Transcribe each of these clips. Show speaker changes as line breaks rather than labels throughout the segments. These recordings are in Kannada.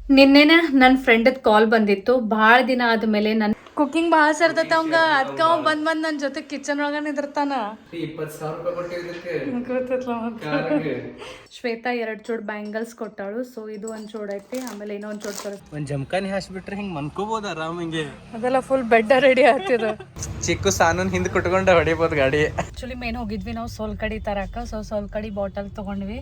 ನಿನ್ನೆನೆ ನನ್ನ ಫ್ರೆಂಡದ್ ಕಾಲ್ ಬಂದಿತ್ತು. ಭಾಳ ದಿನ ಆದ್ಮೇಲೆ ನನ್ನ ಕುಕಿಂಗ್ ಭಾಳ ಸೇರ್ತೈತ ಅವಂಗ. ಅದಕ್ಕೆ ಅವ ಬಂದ್ ನನ್ನ ಜೊತೆ ಕಿಚನ್ ಒಳಗ ನಿಂದಿರ್ತಾನ.
20,000 ರೂಪಾಯಿ ಕೊಟ್ಟಿದ್ದಕ್ಕೆ
ಶ್ವೇತಾ 2 ಜೋಡ್ ಬ್ಯಾಂಗಲ್ಸ್ ಕೊಟ್ಟಾಳು. ಸೊ ಇದು ಒಂದ್ ಜೋಡ್ ಐತಿ, ಆಮೇಲೆ ಇನ್ನೊಂದ್ ಜೋಡ್
ಒಂದ್ ಜಮಖಾನಿ ಹಾಸ್ಬಿಟ್ರೆ ಹಿಂಗ್ ಮನ್ಕೋಬಹುದು ಆರಾಮ್. ಹಿಂಗೆ
ಅದೆಲ್ಲ ಫುಲ್ ಬೆಡ್ ರೆಡಿ ಆಗ್ತಿದ.
ಚಿಕ್ಕು ಸಾನೂನ್ ಹಿಂದ್ ಕುಟ್ಕೊಂಡ ಹೊಡಿಬಹುದು ಗಾಡಿ.
ಆಕ್ಚುಲಿ ಮೇನ್ ಹೋಗಿದ್ವಿ ನಾವು ಸೋಲ್ಕಡಿ ತರಕ. ಸೊ ಸೋಲ್ಕಡಿ ಬಾಟಲ್ ತಗೊಂಡ್ವಿ.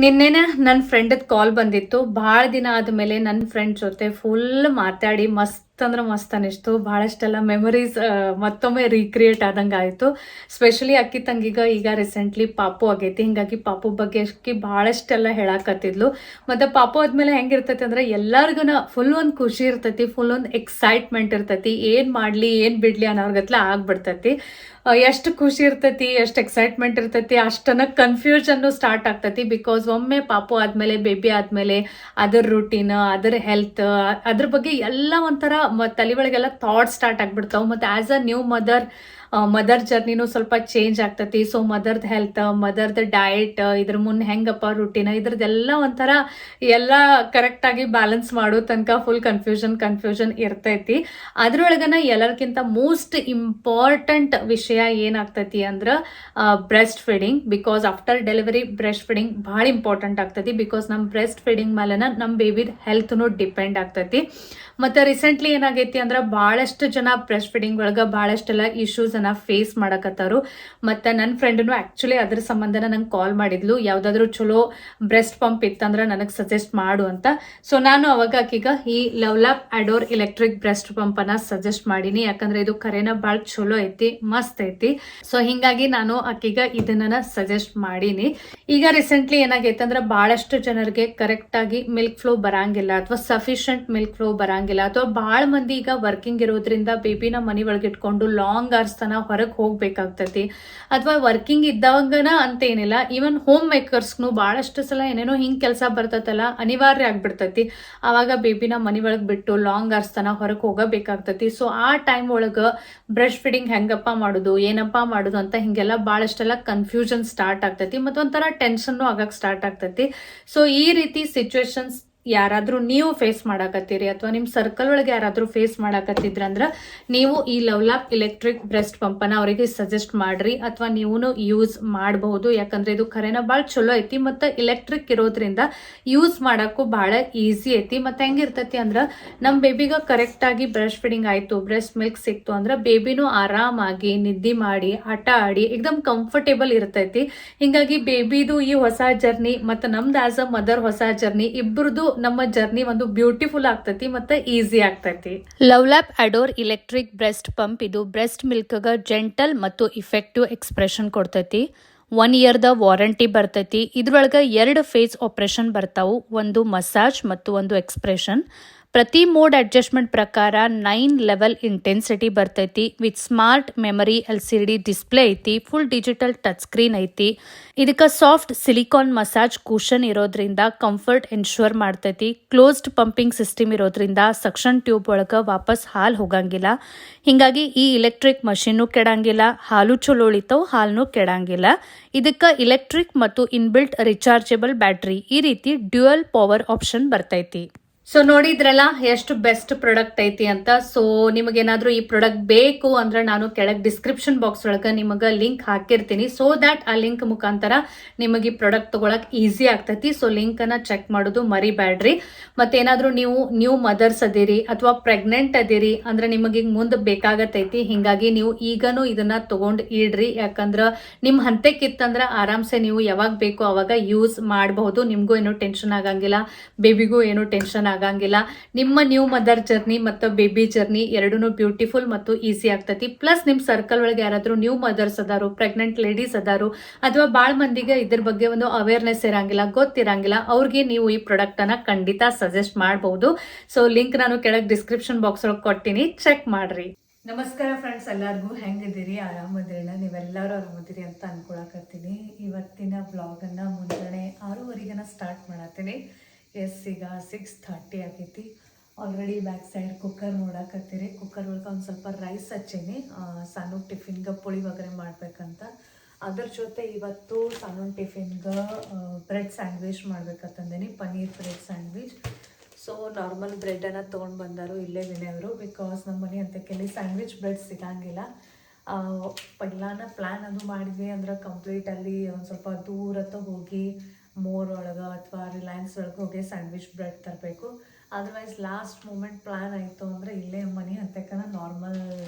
ನಿನ್ನೆನೆ ನನ್ನ ಫ್ರೆಂಡದ್ ಕಾಲ್ ಬಂದಿತ್ತು. ಭಾಳ ದಿನ ಆದ್ಮೇಲೆ ನನ್ನ ಫ್ರೆಂಡ್ ಜೊತೆ ಫುಲ್ ಮಾತಾಡಿ ಮಸ್ತ್ ಅಂದ್ರೆ ಮಸ್ತ್ ಅನಿಸ್ತು. ಭಾಳಷ್ಟೆಲ್ಲ ಮೆಮೊರೀಸ್ ಮತ್ತೊಮ್ಮೆ ರೀಕ್ರಿಯೇಟ್ ಆದಂಗೆ ಆಯಿತು. ಸ್ಪೆಷಲಿ ಅಕ್ಕಿ ತಂಗಿಗ ಈಗ ರೀಸೆಂಟ್ಲಿ ಪಾಪು ಆಗೈತಿ. ಹಿಂಗಾಗಿ ಪಾಪು ಬಗ್ಗೆ ಅಕ್ಕಿ ಭಾಳಷ್ಟೆಲ್ಲ ಹೇಳಾಕತ್ತಿದ್ಲು. ಮತ್ತು ಪಾಪು ಆದ್ಮೇಲೆ ಹೆಂಗಿರ್ತೈತಿ ಅಂದ್ರೆ ಎಲ್ಲರಿಗೂ ಫುಲ್ ಒಂದು ಖುಷಿ ಇರ್ತೈತಿ, ಫುಲ್ ಒಂದು ಎಕ್ಸೈಟ್ಮೆಂಟ್ ಇರ್ತೈತಿ. ಏನು ಮಾಡಲಿ ಏನು ಬಿಡಲಿ ಅನ್ನೋರ್ಗತ್ಲೆ ಆಗ್ಬಿಡ್ತೈತಿ. ಎಷ್ಟು ಖುಷಿ ಇರ್ತೈತಿ, ಎಷ್ಟು ಎಕ್ಸೈಟ್ಮೆಂಟ್ ಇರ್ತೈತಿ, ಅಷ್ಟನ್ನ ಕನ್ಫ್ಯೂಷನ್ನು ಸ್ಟಾರ್ಟ್ ಆಗ್ತೈತಿ. ಬಿಕಾಸ್ ಒಮ್ಮೆ ಪಾಪು ಆದಮೇಲೆ, ಬೇಬಿ ಆದಮೇಲೆ ಅದರ ರೂಟೀನ್, ಅದರ ಹೆಲ್ತ್, ಅದ್ರ ಬಗ್ಗೆ ಎಲ್ಲ ಒಂಥರ ತಲೆ ಒಳಗೆಲ್ಲ ಥಾಟ್ ಸ್ಟಾರ್ಟ್ ಆಗ್ಬಿಡ್ತಾವೆ. ಮತ್ತು ಆ್ಯಸ್ ಅ ನ್ಯೂ ಮದರ್ ಜರ್ನಿನೂ ಸ್ವಲ್ಪ ಚೇಂಜ್ ಆಗ್ತೈತಿ. ಸೊ ಮದರ್ದ ಹೆಲ್ತ್, ಮದರ್ದ ಡಯಟ್, ಇದ್ರ ಮುನ್ನ ಹೆಂಗಪ್ಪ ರೂಟೀನ್, ಇದ್ರದ್ದೆಲ್ಲ ಒಂಥರ ಎಲ್ಲ ಕರೆಕ್ಟಾಗಿ ಬ್ಯಾಲೆನ್ಸ್ ಮಾಡೋ ತನಕ ಫುಲ್ ಕನ್ಫ್ಯೂಷನ್ ಇರ್ತೈತಿ. ಅದ್ರೊಳಗನ ಎಲ್ಲರಿಗಿಂತ ಮೋಸ್ಟ್ ಇಂಪಾರ್ಟೆಂಟ್ ವಿಷಯ ಏನಾಗ್ತೈತಿ ಅಂದ್ರೆ breast feeding. Because after delivery breast feeding ಭಾಳ ಇಂಪಾರ್ಟೆಂಟ್ ಆಗ್ತೈತಿ. ಬಿಕಾಸ್ ನಮ್ಮ ಬ್ರೆಸ್ಟ್ ಫೀಡಿಂಗ್ ಮೇಲೆನ ನಮ್ಮ ಬೇಬಿದ ಹೆಲ್ತ್ನು ಡಿಪೆಂಡ್ ಆಗ್ತೈತಿ. ಮತ್ತು ರೀಸೆಂಟ್ಲಿ ಏನಾಗೈತಿ ಅಂದ್ರೆ ಭಾಳಷ್ಟು ಜನ ಬ್ರೆಸ್ಟ್ ಫೀಡಿಂಗ್ ಒಳಗೆ ಭಾಳಷ್ಟೆಲ್ಲ ಇಶ್ಯೂಸನ್ನು ಫೇಸ್ ಮಾಡಕತ್ತಾರು. ಮತ್ತು ನನ್ನ ಫ್ರೆಂಡನು ಆ್ಯಕ್ಚುಲಿ ಅದ್ರ ಸಂಬಂಧನ ನಂಗೆ ಕಾಲ್ ಮಾಡಿದ್ಲು. ಯಾವುದಾದ್ರೂ ಚಲೋ ಬ್ರೆಸ್ಟ್ ಪಂಪ್ ಇತ್ತಂದ್ರೆ ನನಗೆ ಸಜೆಸ್ಟ್ ಮಾಡು ಅಂತ. ಸೊ ನಾನು ಅವಾಗ ಆಕೀಗ ಈ ಲವ್ಲಾಪ್ ಅಡೋರ್ ಎಲೆಕ್ಟ್ರಿಕ್ ಬ್ರೆಸ್ಟ್ ಪಂಪನ್ನು ಸಜೆಸ್ಟ್ ಮಾಡೀನಿ. ಯಾಕಂದ್ರೆ ಇದು ಕರೆನ ಭಾಳ ಚಲೋ ಐತಿ, ಮಸ್ತ್ ಐತಿ. ಸೊ ಹಿಂಗಾಗಿ ನಾನು ಆಕೀಗ ಇದನ್ನ ಸಜೆಸ್ಟ್ ಮಾಡೀನಿ. ಈಗ ರೀಸೆಂಟ್ಲಿ ಏನಾಗೈತೆ ಅಂದ್ರೆ ಭಾಳಷ್ಟು ಜನರಿಗೆ ಕರೆಕ್ಟಾಗಿ ಮಿಲ್ಕ್ ಫ್ಲೋ ಬರಂಗಿಲ್ಲ, ಅಥವಾ ಸಫಿಷಿಯಂಟ್ ಮಿಲ್ಕ್ ಫ್ಲೋ ಬರಂಗಿಲ್ಲ, ಅಥವಾ ಭಾಳ ಮಂದಿ ಈಗ ವರ್ಕಿಂಗ್ ಇರೋದ್ರಿಂದ ಬೇಬಿನ ಮನೆ ಒಳಗೆ ಇಟ್ಕೊಂಡು ಲಾಂಗ್ ಅವರ್ಸ್ ತನ ಹೊರಗೆ ಹೋಗ್ಬೇಕಾಗ್ತೈತಿ. ಅಥವಾ ವರ್ಕಿಂಗ್ ಇದ್ದಾಗನ ಅಂತ ಏನಿಲ್ಲ, ಈವನ್ ಹೋಮ್ ಮೇಕರ್ಸ್ನು ಭಾಳಷ್ಟು ಸಲ ಏನೇನೋ ಹಿಂಗೆ ಕೆಲಸ ಬರ್ತೈತಲ್ಲ, ಅನಿವಾರ್ಯ ಆಗ್ಬಿಡ್ತೈತಿ. ಆವಾಗ ಬೇಬಿನ ಮನೆ ಒಳಗೆ ಬಿಟ್ಟು ಲಾಂಗ್ ಅವರ್ಸ್ ತನ ಹೊರಗೆ ಹೋಗಬೇಕಾಗ್ತೈತಿ. ಸೊ ಆ ಟೈಮ್ ಒಳಗೆ ಬ್ರೆಸ್ಟ್ ಫೀಡಿಂಗ್ ಹೆಂಗಪ್ಪ ಮಾಡೋದು, ಏನಪ್ಪ ಮಾಡೋದು ಅಂತ ಹಿಂಗೆಲ್ಲ ಭಾಳಷ್ಟೆಲ್ಲ ಕನ್ಫ್ಯೂಷನ್ ಸ್ಟಾರ್ಟ್ ಆಗ್ತೈತಿ. ಮತ್ತು ಒಂಥರ ಟೆನ್ಷನ್ನು ಆಗಕ್ಕೆ ಸ್ಟಾರ್ಟ್ ಆಗ್ತೈತಿ. ಸೊ ಈ ರೀತಿ ಸಿಚುವೇಶನ್ಸ್ ಯಾರಾದರೂ ನೀವು ಫೇಸ್ ಮಾಡಾಕತ್ತೀರಿ, ಅಥವಾ ನಿಮ್ಮ ಸರ್ಕಲ್ ಒಳಗೆ ಯಾರಾದರೂ ಫೇಸ್ ಮಾಡಾಕತ್ತಿದ್ರಂದ್ರೆ ನೀವು ಈ ಲವ್ಲಾಪ್ ಎಲೆಕ್ಟ್ರಿಕ್ ಬ್ರೆಸ್ಟ್ ಪಂಪನ್ನು ಅವರಿಗೆ ಸಜೆಸ್ಟ್ ಮಾಡ್ರಿ, ಅಥವಾ ನೀವು ಯೂಸ್ ಮಾಡಬಹುದು. ಯಾಕಂದ್ರೆ ಇದು ಖರೇನ ಭಾಳ ಚಲೋ ಐತಿ. ಮತ್ತು ಎಲೆಕ್ಟ್ರಿಕ್ ಇರೋದ್ರಿಂದ ಯೂಸ್ ಮಾಡೋಕ್ಕೂ ಭಾಳ ಈಸಿ ಐತಿ. ಮತ್ತು ಹೆಂಗಿರ್ತೈತಿ ಅಂದ್ರೆ ನಮ್ಮ ಬೇಬಿಗೆ ಕರೆಕ್ಟಾಗಿ ಬ್ರೆಸ್ಟ್ ಫೀಡಿಂಗ್ ಆಯಿತು, ಬ್ರೆಸ್ಟ್ ಮಿಲ್ಕ್ ಸಿಕ್ತು ಅಂದ್ರೆ ಬೇಬಿನೂ ಆರಾಮಾಗಿ ನಿದ್ದೆ ಮಾಡಿ ಆಟ ಆಡಿ ಎಕ್ದಮ್ ಕಂಫರ್ಟೇಬಲ್ ಇರ್ತೈತಿ. ಹಿಂಗಾಗಿ ಬೇಬಿದು ಈ ಹೊಸ ಜರ್ನಿ ಮತ್ತು ನಮ್ದು ಆಸ್ ಅ ಮದರ್ ಹೊಸ ಜರ್ನಿ, ಇಬ್ಬರದು ನಮ್ಮ ಜರ್ನಿ ಒಂದು ಬ್ಯೂಟಿಫುಲ್ ಆಗ್ತೈತಿ ಮತ್ತು ಈಸಿ ಆಗ್ತೈತಿ. ಲವ್ಲಾಪ್ ಅಡೋರ್ ಎಲೆಕ್ಟ್ರಿಕ್ ಬ್ರೆಸ್ಟ್ ಪಂಪ್ ಇದು ಬ್ರೆಸ್ಟ್ ಮಿಲ್ಕ್ಗೆ ಜೆಂಟಲ್ ಮತ್ತು ಇಫೆಕ್ಟಿವ್ ಎಕ್ಸ್ಪ್ರೆಷನ್ ಕೊಡ್ತೈತಿ. 1 ಇಯರ್ದ ವಾರಂಟಿ ಬರ್ತೈತಿ. ಇದ್ರೊಳಗೆ 2 ಫೇಸ್ ಆಪರೇಷನ್ ಬರ್ತಾವು, ಒಂದು ಮಸಾಜ್ ಮತ್ತು ಒಂದು ಎಕ್ಸ್ಪ್ರೆಷನ್. ಪ್ರತಿ ಮೋಡ್ ಅಡ್ಜಸ್ಟ್ಮೆಂಟ್ ಪ್ರಕಾರ 9 ಲೆವೆಲ್ ಇಂಟೆನ್ಸಿಟಿ ಬರ್ತೈತಿ. With smart memory LCD display ಐತಿ, ಫುಲ್ ಡಿಜಿಟಲ್ ಟಚ್ ಸ್ಕ್ರೀನ್ ಐತಿ. ಇದಕ್ಕೆ ಸಾಫ್ಟ್ ಸಿಲಿಕಾನ್ ಮಸಾಜ್ ಕೂಷನ್ ಇರೋದ್ರಿಂದ ಕಂಫರ್ಟ್ ಎನ್ಶೂರ್ ಮಾಡ್ತೈತಿ. ಕ್ಲೋಸ್ಡ್ ಪಂಪಿಂಗ್ ಸಿಸ್ಟಮ್ ಇರೋದ್ರಿಂದ ಸಕ್ಷನ್ ಟ್ಯೂಬ್ ಒಳಗೆ ವಾಪಸ್ ಹಾಲು ಹೋಗಂಗಿಲ್ಲ. ಹಿಂಗಾಗಿ ಈ ಇಲೆಕ್ಟ್ರಿಕ್ ಮಷೀನು ಕೆಡಂಗಿಲ್ಲ, ಹಾಲು ಚಲೋ ಉಳಿತಾವ್, ಹಾಲು ಕೆಡಂಗಿಲ್ಲ. ಇದಕ್ಕೆ ಇಲೆಕ್ಟ್ರಿಕ್ ಮತ್ತು ಇನ್ಬಿಲ್ಟ್ ರಿಚಾರ್ಜಬಲ್ ಬ್ಯಾಟ್ರಿ, ಈ ರೀತಿ ಡ್ಯುಯಲ್ ಪವರ್ ಆಪ್ಷನ್ ಬರ್ತೈತಿ. ಸೊ ನೋಡಿದ್ರಲ್ಲ ಎಷ್ಟು ಬೆಸ್ಟ್ ಪ್ರಾಡಕ್ಟ್ ಐತಿ ಅಂತ. ಸೊ ನಿಮಗೇನಾದ್ರೂ ಈ ಪ್ರಾಡಕ್ಟ್ ಬೇಕು ಅಂದ್ರೆ ನಾನು ಕೆಳಗೆ ಡಿಸ್ಕ್ರಿಪ್ಷನ್ ಬಾಕ್ಸ್ ಒಳಗೆ ನಿಮಗೆ ಲಿಂಕ್ ಹಾಕಿರ್ತೀನಿ. ಸೊ ದ್ಯಾಟ್ ಆ ಲಿಂಕ್ ಮುಖಾಂತರ ನಿಮಗೆ ಈ ಪ್ರಾಡಕ್ಟ್ ತಗೊಳಕ್ ಈಸಿ ಆಗ್ತೈತಿ. ಸೊ ಲಿಂಕನ್ನು ಚೆಕ್ ಮಾಡೋದು ಮರಿಬ್ಯಾಡ್ರಿ. ಮತ್ತೇನಾದ್ರೂ ನೀವು ನ್ಯೂ ಮದರ್ಸ್ ಅದಿರಿ ಅಥವಾ ಪ್ರೆಗ್ನೆಂಟ್ ಅದಿರಿ ಅಂದ್ರೆ ನಿಮಗೆ ಮುಂದೆ ಬೇಕಾಗತೈತಿ. ಹಿಂಗಾಗಿ ನೀವು ಈಗನೂ ಇದನ್ನ ತಗೊಂಡು ಇಡ್ರಿ. ಯಾಕಂದ್ರೆ ನಿಮ್ಮ ಹಂತಕ್ಕಿತ್ತಂದ್ರೆ ಆರಾಮ್ಸೆ ನೀವು ಯಾವಾಗ ಬೇಕೋ ಅವಾಗ ಯೂಸ್ ಮಾಡಬಹುದು. ನಿಮಗೂ ಏನೂ ಟೆನ್ಷನ್ ಆಗಂಗಿಲ್ಲ, ಬೇಬಿಗೂ ಏನೂ ಟೆನ್ಷನ್ ಆಗಂಗಿಲ್ಲ. ನಿಮ್ಮ ನ್ಯೂ ಮದರ್ ಜರ್ನಿ ಮತ್ತು ಬೇಬಿ ಜರ್ನಿ ಎರಡೂ ಬ್ಯೂಟಿಫುಲ್ ಮತ್ತು ಈಸಿ ಆಗ್ತೈತಿ. ಪ್ಲಸ್ ನಿಮ್ಮ ಸರ್ಕಲ್ ಒಳಗೆ ಯಾರಾದರೂ ನ್ಯೂ ಮದರ್ಸ್ ಅದಾರು, ಪ್ರೆಗ್ನೆಂಟ್ ಲೇಡೀಸ್ ಅದಾರು, ಅಥವಾ ಭಾಳ ಮಂದಿಗೆ ಇದ್ರ ಬಗ್ಗೆ ಒಂದು ಅವೇರ್ನೆಸ್ ಇರಂಗಿಲ್ಲ, ಗೊತ್ತಿರಂಗಿಲ್ಲ, ಅವ್ರಿಗೆ ನೀವು ಈ ಪ್ರಾಡಕ್ಟ್ ಅನ್ನ ಖಂಡಿತ ಸಜೆಸ್ಟ್ ಮಾಡಬಹುದು. ಸೊ ಲಿಂಕ್ ನಾನು ಕೆಳಗೆ ಡಿಸ್ಕ್ರಿಪ್ಷನ್ ಬಾಕ್ಸ್ ಒಳಗೆ ಕೊಟ್ಟಿನಿ, ಚೆಕ್ ಮಾಡ್ರಿ. ನಮಸ್ಕಾರ ಫ್ರೆಂಡ್ಸ್, ಎಲ್ಲರಿಗೂ ಹೆಂಗಿದ್ದೀರಿ? ಆರಾಮದಿರಲ್ಲ? ನೀವೆಲ್ಲರೂ ಆರಾಮದಿರಿ ಅಂತ ಅನ್ಕೊಳಕತ್ತೀನಿ. ಇವತ್ತಿನ ಬ್ಲಾಗನ್ನು ಮುಂಜಾನೆ 6:30 ಸ್ಟಾರ್ಟ್ ಮಾಡತ್ತೀನಿ. ಈಗ 6:30 ಆಗೈತಿ. ಆಲ್ರೆಡಿ ಬ್ಯಾಕ್ ಸೈಡ್ ಕುಕ್ಕರ್ ನೋಡಕತ್ತೀರಿ. ಕುಕ್ಕರ್ ಒಳಗೆ ಒಂದು ಸ್ವಲ್ಪ ರೈಸ್ ಹಚ್ಚೀನಿ. ಸಾನು ಟಿಫಿನ್ಗೆ ಪುಳಿಯೋಗರೆ ಮಾಡ್ಬೇಕಂತ. ಅದ್ರ ಜೊತೆ ಇವತ್ತು ಸಾನೂನ್ ಟಿಫಿನ್ಗೆ ಬ್ರೆಡ್ ಸ್ಯಾಂಡ್ವಿಚ್ ಮಾಡ್ಬೇಕಂತಂದೇನಿ, paneer bread sandwich. So normal ಬ್ರೆಡನ್ನು ತೊಗೊಂಡು ಬಂದರು ಇಲ್ಲೇ ವಿನಯವರು, ಬಿಕಾಸ್ ನಮ್ಮ ಮನೆ ಅಂತಕ್ಕೆಲ್ಲಿ ಸ್ಯಾಂಡ್ವಿಚ್ ಬ್ರೆಡ್ ಸಿಗಂಗಿಲ್ಲ. ಪೈಲಾನ ಪ್ಲ್ಯಾನ್ ಅದು ಮಾಡಿದ್ವಿ ಅಂದ್ರೆ ಕಂಪ್ಲೀಟಲ್ಲಿ ಒಂದು ಸ್ವಲ್ಪ ದೂರತ್ತ ಹೋಗಿ ಮೋರ್ ಒಳಗೆ ಅಥವಾ ರಿಲಯನ್ಸ್ ಒಳಗೆ ಹೋಗಿ ಸ್ಯಾಂಡ್ವಿಚ್ ಬ್ರೆಡ್ ತರಬೇಕು. ಅದರ್ವೈಸ್ ಲಾಸ್ಟ್ ಮೂಮೆಂಟ್ ಪ್ಲ್ಯಾನ್ ಆಯಿತು ಅಂದರೆ ಇಲ್ಲೇ ಮನೆ ಅಂತಕ್ಕನ ನಾರ್ಮಲ್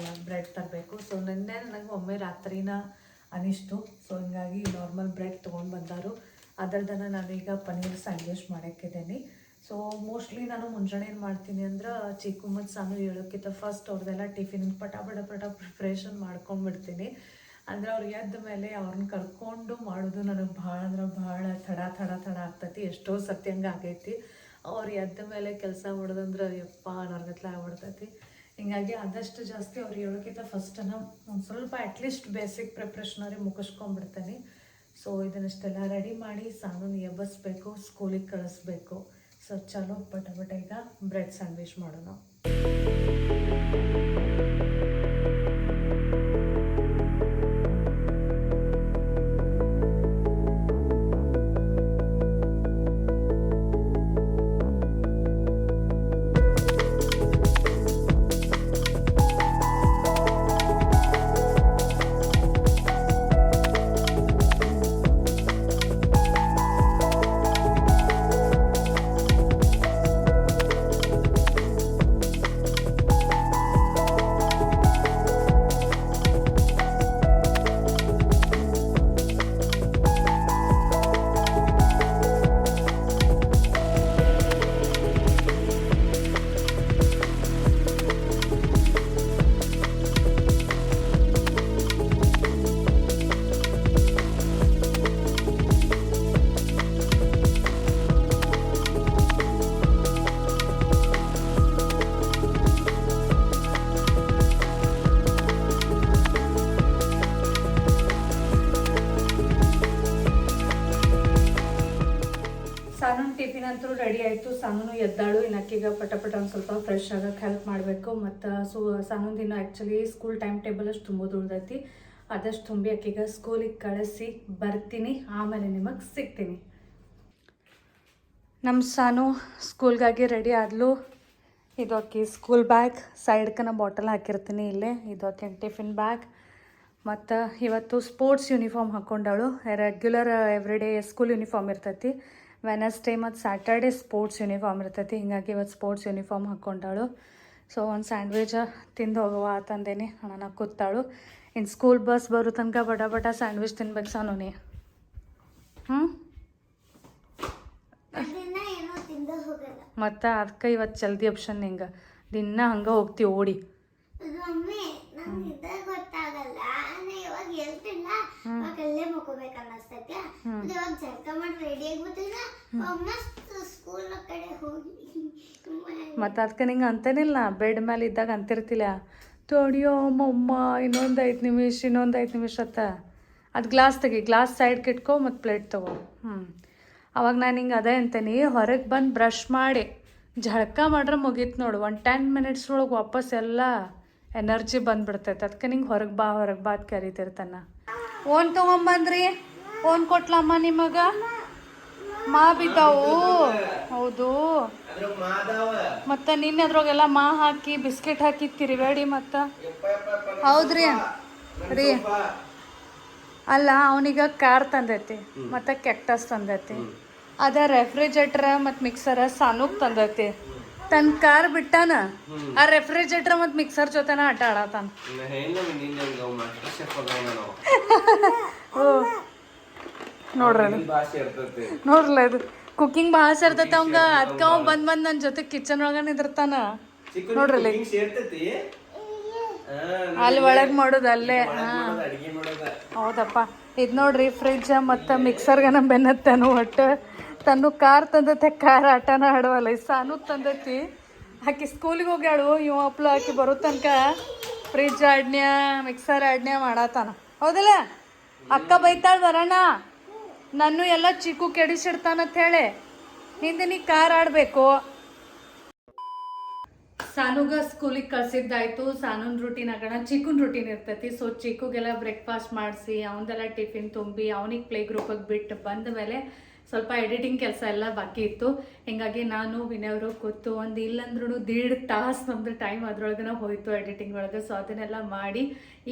ಬ್ರೆಡ್ ತರಬೇಕು. ಸೊ ನಿನ್ನೆ ನನಗೆ ಒಮ್ಮೆ ರಾತ್ರಿನ ಅನಿಷ್ಟು, ಸೊ ಹಿಂಗಾಗಿ ನಾರ್ಮಲ್ ಬ್ರೆಡ್ ತೊಗೊಂಡು ಬಂದರು. ಅದರದನ್ನು ನಾನೀಗ ಪನ್ನೀರ್ ಸ್ಯಾಂಡ್ವಿಚ್ ಮಾಡೋಕ್ಕಿದ್ದೀನಿ. ಸೊ ಮೋಸ್ಟ್ಲಿ ನಾನು ಮುಂಜಾನೆ ಏನು ಮಾಡ್ತೀನಿ ಅಂದ್ರೆ ಚಿಕ್ಕು ಮತ್ತು ಸಾನು ಹೇಳೋಕ್ಕಿಂತ ಫಸ್ಟ್ ಅವ್ರದ್ದೆಲ್ಲ ಟಿಫಿನ್ ಪಟ ಪ್ರಿಪ್ರೇಷನ್ ಮಾಡ್ಕೊಂಡ್ಬಿಡ್ತೀನಿ. ಅಂದ್ರೆ ಅವ್ರು ಎದ್ದ ಮೇಲೆ ಅವ್ರನ್ನ ಕರ್ಕೊಂಡು ಮಾಡೋದು ನನಗೆ ಭಾಳ ಅಂದ್ರೆ ಭಾಳ ತಡ ಆಗ್ತೈತಿ. ಎಷ್ಟೋ ಸತಿ ಹಂಗೆ ಆಗೈತಿ. ಅವ್ರು ಎದ್ದ ಮೇಲೆ ಕೆಲಸ ಮಾಡೋದಂದ್ರೆ ಯಪ್ಪ ನರ್ಗತ್ಲೆ ಆಗ್ಬಿಡ್ತೈತಿ. ಹಿಂಗಾಗಿ ಆದಷ್ಟು ಜಾಸ್ತಿ ಅವ್ರು ಹೇಳೋಕ್ಕಿಂತ ಫಸ್ಟನ್ನು ಒಂದು ಸ್ವಲ್ಪ ಅಟ್ಲೀಸ್ಟ್ ಬೇಸಿಕ್ ಪ್ರಿಪ್ರೇಷನರಿ ಮುಗಿಸ್ಕೊಂಡ್ಬಿಡ್ತೇನೆ. ಸೊ ಇದನ್ನಷ್ಟೆಲ್ಲ ರೆಡಿ ಮಾಡಿ ಸಾನೂನ್ ಎಬ್ಬಸ್ಬೇಕು, ಸ್ಕೂಲಿಗೆ ಕಳಿಸ್ಬೇಕು. ಸೊ ಚಲೋ ಪಟ ಈಗ ಬ್ರೆಡ್ ಸ್ಯಾಂಡ್ವಿಚ್ ಮಾಡೋಣ. ಸಾನೂನ್ ಟಿಫಿನ್ ಅಂತೂ ರೆಡಿ ಆಯಿತು. ಸಾನೂನು ಎದ್ದಾಳು. ಇನ್ನಕ್ಕೀಗ ಪಟ ಒಂದು ಸ್ವಲ್ಪ ಫ್ರೆಶ್ ಆಗಕ್ಕೆ ಹೆಲ್ಪ್ ಮಾಡಬೇಕು. ಮತ್ತು ಸಾನೂನ್ ದಿನ ಆ್ಯಕ್ಚುಲಿ ಸ್ಕೂಲ್ ಟೈಮ್ ಟೇಬಲ್ ಅಷ್ಟು ತುಂಬೋದು ಉಳ್ದೈತಿ. ಅದಷ್ಟು ತುಂಬಿ ಆಕೀಗ ಸ್ಕೂಲಿಗೆ ಕಳಿಸಿ ಬರ್ತೀನಿ, ಆಮೇಲೆ ನಿಮಗೆ ಸಿಗ್ತೀನಿ. ನಮ್ಮ ಸಾನು ಸ್ಕೂಲ್ಗಾಗಿ ರೆಡಿ ಆದ್ಲು. ಇದು ಆಕಿ ಸ್ಕೂಲ್ ಬ್ಯಾಗ್, ಸೈಡ್ಗೆ ನಾ ಬಾಟಲ್ ಹಾಕಿರ್ತೀನಿ ಇಲ್ಲೇ. ಇದು ಆಕೆ ಟಿಫಿನ್ ಬ್ಯಾಗ್. ಮತ್ತು ಇವತ್ತು ಸ್ಪೋರ್ಟ್ಸ್ ಯೂನಿಫಾರ್ಮ್ ಹಾಕ್ಕೊಂಡವಳು. ರೆಗ್ಯುಲರ್ ಎವ್ರಿಡೇ ಸ್ಕೂಲ್ ಯೂನಿಫಾರ್ಮ್ ಇರ್ತೈತಿ. ವೆನಸ್ಡೇ ಮತ್ತು ಸ್ಯಾಟರ್ಡೇ ಸ್ಪೋರ್ಟ್ಸ್ ಯೂನಿಫಾರ್ಮ್ ಇರ್ತೈತಿ. ಹಿಂಗಾಗಿ ಇವತ್ತು ಸ್ಪೋರ್ಟ್ಸ್ ಯೂನಿಫಾರ್ಮ್ ಹಾಕ್ಕೊಂಡಾಳು. ಸೊ ಒಂದು ಸ್ಯಾಂಡ್ವಿಚ್ ತಿಂದು ಹೋಗುವ ತಂದೇನೆ ಅಣ್ಣ ಕೂತಾಳು. ಇನ್ನು ಸ್ಕೂಲ್ ಬಸ್ ಬರೋ ತನಕ ಬಟ ಸ್ಯಾಂಡ್ವಿಚ್ ತಿನ್ಬೇಕು ಸಾನೂನಿ. ಮತ್ತು ಅದಕ್ಕೆ ಇವತ್ತು ಜಲ್ದಿ ಆಪ್ಷನ್ ಹಿಂಗೆ ದಿನ ಹಂಗೆ ಹೋಗ್ತೀವಿ ಓಡಿ. ಮತ್ತು ಅದಕ್ಕೆ ನಿಂಗೆ ಅಂತೇನಿಲ್ಲ, ಬೆಡ್ ಮೇಲೆ ಇದ್ದಾಗ ಅಂತಿರ್ತಿಲ್ಲ ತೋಡಿಯೋ ಅಮ್ಮ ಇನ್ನೊಂದು 5 ನಿಮಿಷ ಅತ್ತ. ಅದು ಗ್ಲಾಸ್ ತೆಗಿ, ಗ್ಲಾಸ್ ಸೈಡ್ಗೆ ಇಟ್ಕೊ ಮತ್ತು ಪ್ಲೇಟ್ ತಗೋ. ಅವಾಗ ನಾನು ಹಿಂಗೆ ಅದೇ ಅಂತೇನಿ, ಹೊರಗೆ ಬಂದು ಬ್ರಷ್ ಮಾಡಿ ಜಳಕ ಮಾಡ್ರೆ ಮುಗೀತು ನೋಡು. ಒಂದು 10 ಮಿನಿಟ್ಸ್ ಒಳಗೆ ವಾಪಸ್ ಎಲ್ಲ ಎನರ್ಜಿ ಬಂದುಬಿಡ್ತೈತೆ. ಅದಕ್ಕೆ ನಿಂಗೆ ಹೊರಗೆ ಬಾ ಅಂತ ಕರಿತಿರ್ತಾನ. ಓನ್ ತೊಗೊಂಬಂದ್ರಿ? ಓನ್ ಕೊಟ್ಲಮ್ಮ ನಿಮಗೆ? ಮಾ ಬಿದ್ದಾವು. ಹೌದು. ಮತ್ತು ನಿನ್ನೆ ಅದ್ರಾಗೆಲ್ಲ ಮಾ ಹಾಕಿ ಬಿಸ್ಕೆಟ್ ಹಾಕಿ ತಿರುಗಾಡಿ. ಮತ್ತು ಹೌದ್ರಿ ರೀ. ಅಲ್ಲ ಅವನಿಗೆ ಕಾರ್ ತಂದೈತಿ ಮತ್ತು ಕೆಕ್ಟಸ್ ತಂದೈತಿ. ಅದ ರೆಫ್ರಿಜರೇಟರ್ ಮತ್ತು ಮಿಕ್ಸರ್ ಸಾನುಗ್ ತಂದೈತಿ. ತನ್ನ ಕಾರ್ ಬಿಟ್ಟಾನ, ಆ ರೆಫ್ರಿಜರೇಟರ್ ಮತ್ತು ಮಿಕ್ಸರ್ ಜೊತೆನ ಆಟ ಆಡತಾನ. ನೋಡ್ರಲ್ಲ ಇದು ಕುಕಿಂಗ್ ಭಾಳ ಸೇರ್ತೈತೆ ಅವಂಗ. ಅದಕ್ಕೆ ಅವ್ ಬಂದ್ ನನ್ನ ಜೊತೆ ಕಿಚನ್ ಒಳಗ ನಿಂದಿರ್ತಾನ. ನೋಡ್ರಲ್ಲಿ ಅಲ್ಲಿ ಒಳಗೆ ಮಾಡೋದು ಅಲ್ಲೇ. ಹೌದಪ್ಪ. ಇದು ನೋಡ್ರಿ ಫ್ರಿಜ್ ಮತ್ತು ಮಿಕ್ಸರ್ಗನ ಬೆನ್ನತ್ತಾನು. ಒಟ್ಟು ತನ್ನ ಕಾರ್ ತಂದೈತೆ, ಕಾರ್ ಆಟನ ಆಡುವಲ್ಲ. ಈ ಸಾನು ತಂದೈತಿ. ಆಕಿ ಸ್ಕೂಲಿಗೆ ಹೋಗ್ಯಾಳು. ಇವ ಅಪ್ಲು ಆಕಿ ಬರೋ ತನಕ ಫ್ರಿಜ್ ಆಡ್ನ್ಯಾ ಮಿಕ್ಸರ್ ಆಡ್ನ್ಯಾ ಮಾಡತ್ತಾನ. ಹೌದಲ್ಲ? ಅಕ್ಕ ಬೈತಾಳ ಬರೋಣ, ನಾನು ಎಲ್ಲ ಚಿಕ್ಕು ಕೆಡಿಸಿಡ್ತಾನಂತ ಹೇಳಿ. ಹಿಂದೆ ನೀ ಕಾರ್ ಆಡಬೇಕು. ಸಾನುಗ ಸ್ಕೂಲಿಗೆ ಕಳ್ಸಿದ್ದಾಯ್ತು. ಸಾನೂನ್ ರೂಟೀನ್ ಆಗೋಣ, ಚಿಕ್ಕನ್ ರೂಟೀನ್ ಇರ್ತೈತಿ. ಸೊ ಚಿಕ್ಕಗೆಲ್ಲ ಬ್ರೇಕ್ಫಾಸ್ಟ್ ಮಾಡಿಸಿ ಅವನದೆಲ್ಲ ಟಿಫಿನ್ ತುಂಬಿ ಅವನಿಗೆ ಪ್ಲೇ ಗ್ರೂಪಿಗೆ ಬಿಟ್ಟು ಬಂದ ಮೇಲೆ ಸ್ವಲ್ಪ ಎಡಿಟಿಂಗ್ ಕೆಲಸ ಎಲ್ಲ ಬಾಕಿ ಇತ್ತು. ಹಿಂಗಾಗಿ ನಾನು ವಿನಯವರು ಕೂತು ಒಂದು ಇಲ್ಲಂದ್ರೂ 1.5 ತಾಸು ನಮ್ದು ಟೈಮ್ ಅದ್ರೊಳಗನ ಹೋಯ್ತು ಎಡಿಟಿಂಗ್ ಒಳಗೆ. ಸೊ ಅದನ್ನೆಲ್ಲ ಮಾಡಿ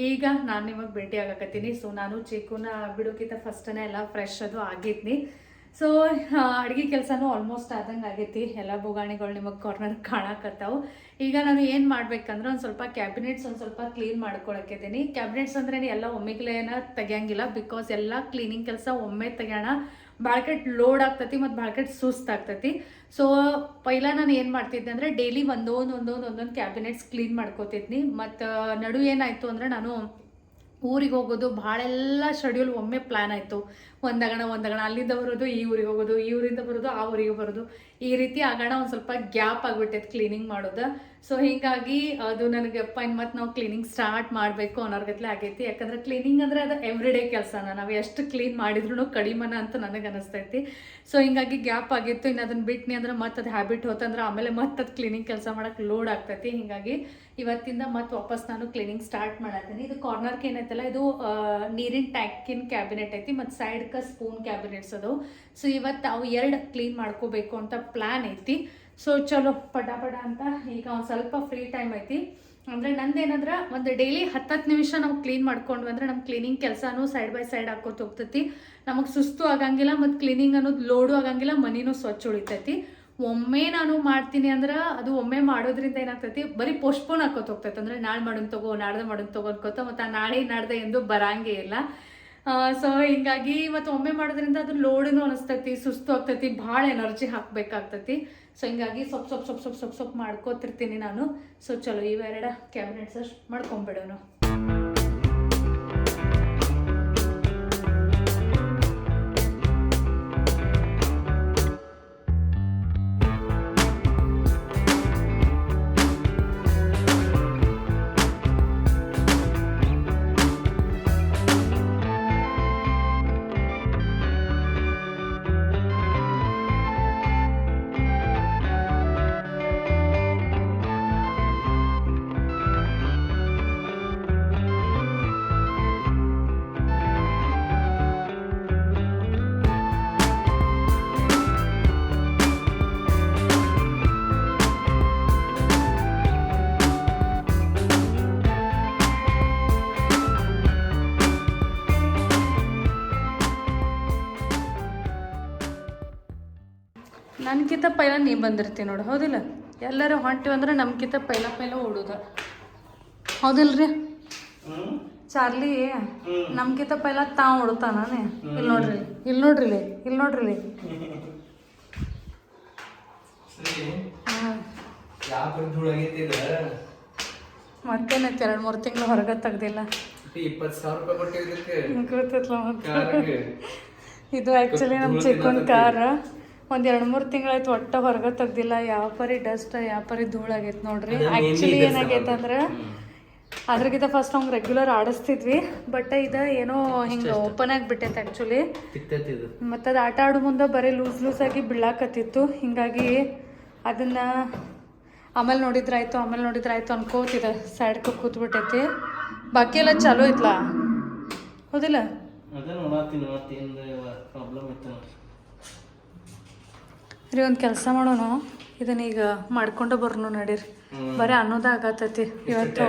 ಈಗ ನಾನು ನಿಮಗೆ ಭೇಟಿ ಆಗಕತ್ತೀನಿ. ಸೊ ನಾನು ಚಿಕ್ಕನ ಬಿಡೋಕ್ಕಿಂತ ಫಸ್ಟನೇ ಎಲ್ಲ ಫ್ರೆಶ್ ಅದು ಆಗಿದ್ನಿ. ಸೊ ಅಡುಗೆ ಕೆಲಸನೂ ಆಲ್ಮೋಸ್ಟ್ ಆದಂಗೆ ಆಗೈತಿ. ಎಲ್ಲ ಬೊಗಾಣಿಗಳು ನಿಮಗೆ ಕಾರ್ನರ್ ಕಾಣಕತ್ತಾವು. ಈಗ ನಾನು ಏನು ಮಾಡ್ಬೇಕಂದ್ರೆ ಒಂದು ಸ್ವಲ್ಪ ಕ್ಯಾಬಿನೆಟ್ಸ್ ಒಂದು ಸ್ವಲ್ಪ ಕ್ಲೀನ್ ಮಾಡ್ಕೊಳಕಿದ್ದೀನಿ. ಕ್ಯಾಬಿನೆಟ್ಸ್ ಅಂದ್ರೆ ಎಲ್ಲ ಒಮ್ಮೆಗ್ಲೇನ ತೆಗಿಯಂಗಿಲ್ಲ, ಬಿಕಾಸ್ ಎಲ್ಲ ಕ್ಲೀನಿಂಗ್ ಕೆಲಸ ಒಮ್ಮೆ ತೆಗಿಯೋಣ ಭಾಳಕೆಟ್ ಲೋಡ್ ಆಗ್ತೈತಿ ಮತ್ತು ಭಾಳಕೆಟ್ ಸುಸ್ತಾಗ್ತೈತಿ. ಸೊ ಪೈಲ ನಾನು ಏನು ಮಾಡ್ತಿದ್ದೆ ಅಂದರೆ ಡೈಲಿ ಒಂದೊಂದು ಕ್ಯಾಬಿನೆಟ್ಸ್ ಕ್ಲೀನ್ ಮಾಡ್ಕೋತಿದ್ನಿ. ಮತ್ತು ನಡು ಏನಾಯಿತು ಅಂದರೆ ನಾನು ಊರಿಗೆ ಹೋಗೋದು ಭಾಳೆಲ್ಲ ಶೆಡ್ಯೂಲ್ ಒಮ್ಮೆ ಪ್ಲ್ಯಾನ್ ಆಯಿತು. ಒಂದಗಣ ಅಲ್ಲಿಂದ ಬರೋದು ಈ ಊರಿಗೆ ಹೋಗೋದು, ಈ ಊರಿಂದ ಬರೋದು ಆ ಊರಿಗೆ ಬರೋದು, ಈ ರೀತಿ ಆಗೋಣ ಒಂದು ಸ್ವಲ್ಪ ಗ್ಯಾಪ್ ಆಗಿಬಿಟ್ಟೈತೆ ಕ್ಲೀನಿಂಗ್ ಮಾಡೋದು. ಸೊ ಹೀಗಾಗಿ ಅದು ನನಗೆ ಮತ್ತು ನಾವು ಕ್ಲೀನಿಂಗ್ ಸ್ಟಾರ್ಟ್ ಮಾಡಬೇಕು ಅನ್ನೋರ್ಗತ್ಲೆ ಆಗೈತಿ. ಯಾಕಂದ್ರೆ ಕ್ಲೀನಿಂಗ್ ಅಂದರೆ ಅದು ಎವ್ರಿ ಡೇ ಕೆಲಸನ, ನಾವು ಎಷ್ಟು ಕ್ಲೀನ್ ಮಾಡಿದ್ರು ಕಡಿಮೆನ ಅಂತ ನನಗೆ ಅನಿಸ್ತೈತಿ. ಸೊ ಹಿಂಗಾಗಿ ಗ್ಯಾಪ್ ಆಗಿತ್ತು. ಇನ್ನು ಅದನ್ನು ಬಿಟ್ನಿ ಅಂದ್ರೆ ಮತ್ತೆ ಅದು ಹ್ಯಾಬಿಟ್ ಹೋತಂದ್ರೆ ಆಮೇಲೆ ಮತ್ತೆ ಅದು ಕ್ಲೀನಿಂಗ್ ಕೆಲಸ ಮಾಡೋಕ್ಕೆ ಲೋಡ್ ಆಗ್ತೈತಿ. ಹೀಗಾಗಿ ಇವತ್ತಿಂದ ಮತ್ತೆ ವಾಪಸ್ ನಾನು ಕ್ಲೀನಿಂಗ್ ಸ್ಟಾರ್ಟ್ ಮಾಡತ್ತೀನಿ. ಇದು ಕಾರ್ನರ್ಗೆ ಏನೈತಲ್ಲ, ಇದು ನೀರಿನ ಟ್ಯಾಂಕಿನ ಕ್ಯಾಬಿನೆಟ್ ಐತಿ ಮತ್ತು ಸೈಡ್ಗೆ ಸ್ಪೂನ್ ಕ್ಯಾಬಿನೆಟ್ಸ್ ಅದು. ಸೊ ಇವತ್ತು ಅವು 2 ಕ್ಲೀನ್ ಮಾಡ್ಕೋಬೇಕು ಅಂತ ಪ್ಲ್ಯಾನ್ ಐತಿ. ಸೊ ಚಲೋ ಪಟ ಅಂತ ಈಗ ಒಂದು ಸ್ವಲ್ಪ ಫ್ರೀ ಟೈಮ್ ಐತಿ. ಅಂದರೆ ನಂದೇನಂದ್ರೆ ಒಂದು ಡೈಲಿ 10 ನಿಮಿಷ ನಾವು ಕ್ಲೀನ್ ಮಾಡ್ಕೊಂಡ್ವಿ ಅಂದರೆ ನಮ್ಮ ಕ್ಲೀನಿಂಗ್ ಕೆಲಸನೂ ಸೈಡ್ ಬೈ ಸೈಡ್ ಹಾಕೋತ ಹೋಗ್ತೈತಿ. ನಮಗೆ ಸುಸ್ತು ಆಗಂಗಿಲ್ಲ ಮತ್ತು ಕ್ಲೀನಿಂಗ್ ಅನ್ನೋದು ಲೋಡು ಆಗಂಗಿಲ್ಲ, ಮನಿನೂ ಸ್ವಚ್ಛ ಉಳಿತೈತಿ. ಒಮ್ಮೆ ನಾನು ಮಾಡ್ತೀನಿ ಅಂದ್ರೆ ಅದು ಒಮ್ಮೆ ಮಾಡೋದ್ರಿಂದ ಏನಾಗ್ತೈತಿ, ಬರೀ ಪೋಸ್ಟ್ಪೋನ್ ಹಾಕೋತ ಹೋಗ್ತೈತೆ. ಅಂದರೆ ನಾಳೆ ಮಾಡೋಣ ತಗೋ, ನಾಡ್ದು ಮಾಡೋಣ ತಗೋ ಅನ್ಕೋತ ಮತ್ತು ಆ ನಾಡ್ದೆ ಎಂದು ಬರಂಗೇ ಇಲ್ಲ. ಸೊ ಹಿಂಗಾಗಿ ಮತ್ತು ಒಮ್ಮೆ ಮಾಡೋದ್ರಿಂದ ಅದು ಲೋಡೂ ಅನಿಸ್ತೈತಿ, ಸುಸ್ತು ಆಗ್ತೈತಿ, ಭಾಳ ಎನರ್ಜಿ ಹಾಕಬೇಕಾಗ್ತೈತಿ. ಸೊ ಹಿಂಗಾಗಿ ಸೊಪ್ಪು ಮಾಡ್ಕೋತಿರ್ತೀನಿ ನಾನು. ಸೊ ಚಲೋ ಇವೆರಡು ಕ್ಯಾಬಿನೆಟ್ಸ್ ಅಷ್ಟು ಮಾಡ್ಕೊಂಬಿಡೋನು. ನನ್ಕಿಂತ ಪೈಲ ನೀ ಬಂದಿರ್ತೀನಿ ನೋಡು, ಹೌದಿಲ್ಲ? ಎಲ್ಲರೂ ಹೊಂಟಿವಿ ಅಂದ್ರೆ ನಮ್ಕಿಂತ ಪೈಲ ಓಡುದ, ಹೌದಿಲ್ರಿ? ಚಾರ್ಲಿ ನಮ್ಕಿಂತ ಪೈಲ ಓಡ್ತಾನೇ. ಇಲ್ಲಿ ನೋಡ್ರಿ ಮತ್ತೇನೈತಿ 2-3 ತಿಂಗಳು ಹೊರಗೆ ತೆಗ್ದಿಲ್ಲ.
20,000 ರೂಪಾಯಿ
ಗೊತ್ತೈತ್ಲ. ಇದು ಆ್ಯಕ್ಚುಲಿ ನಮ್ಮ ಚಿಕ್ಕನ್ ಕಾರ್. ಒಂದು 2-3 ತಿಂಗಳಾಯ್ತು ಒಟ್ಟ ಹೊರಗೆ ತೆಗ್ದಿಲ್ಲ. ಯಾವ ಪರಿ ಡಸ್ಟ್, ಯಾವ ಪರಿ ಧೂಳಾಗೈತೆ ನೋಡ್ರಿ. ಆ್ಯಕ್ಚುಲಿ ಏನಾಗೈತೆ ಅಂದ್ರೆ ಅದ್ರಗಿಂತ ಫಸ್ಟ್ ಅವ್ಗೆ ರೆಗ್ಯುಲರ್ ಆಡಿಸ್ತಿದ್ವಿ, ಬಟ್ ಇದು ಏನೋ ಹಿಂಗೆ ಓಪನ್ ಆಗಿಬಿಟ್ಟೈತೆ ಆ್ಯಕ್ಚುಲಿ. ಮತ್ತು ಅದು ಆಟ ಆಡೋ ಮುಂದೆ ಬರೀ ಲೂಸ್ ಆಗಿ ಬೀಳಾಕತ್ತಿತ್ತು. ಹಿಂಗಾಗಿ ಅದನ್ನು ಆಮೇಲೆ ನೋಡಿದ್ರಾಯ್ತು ಅನ್ಕೋತಿದ್ದೆ, ಸೈಡ್ಗೆ ಕೂತ್ಬಿಟ್ಟೈತಿ. ಬಾಕಿ ಎಲ್ಲ ಚಲೋ ಐತ್ಲಾ, ಹೌದಿಲ್ಲ? ರೀ ಒಂದು ಕೆಲಸ ಮಾಡೋಣ, ಇದನ್ನೀಗ ಮಾಡ್ಕೊಂಡು ಬರ್ನು ನಡೀರಿ. ಬರೀ ಅನ್ನೋದ ಆಗತ್ತೈತಿ. ಇವತ್ತು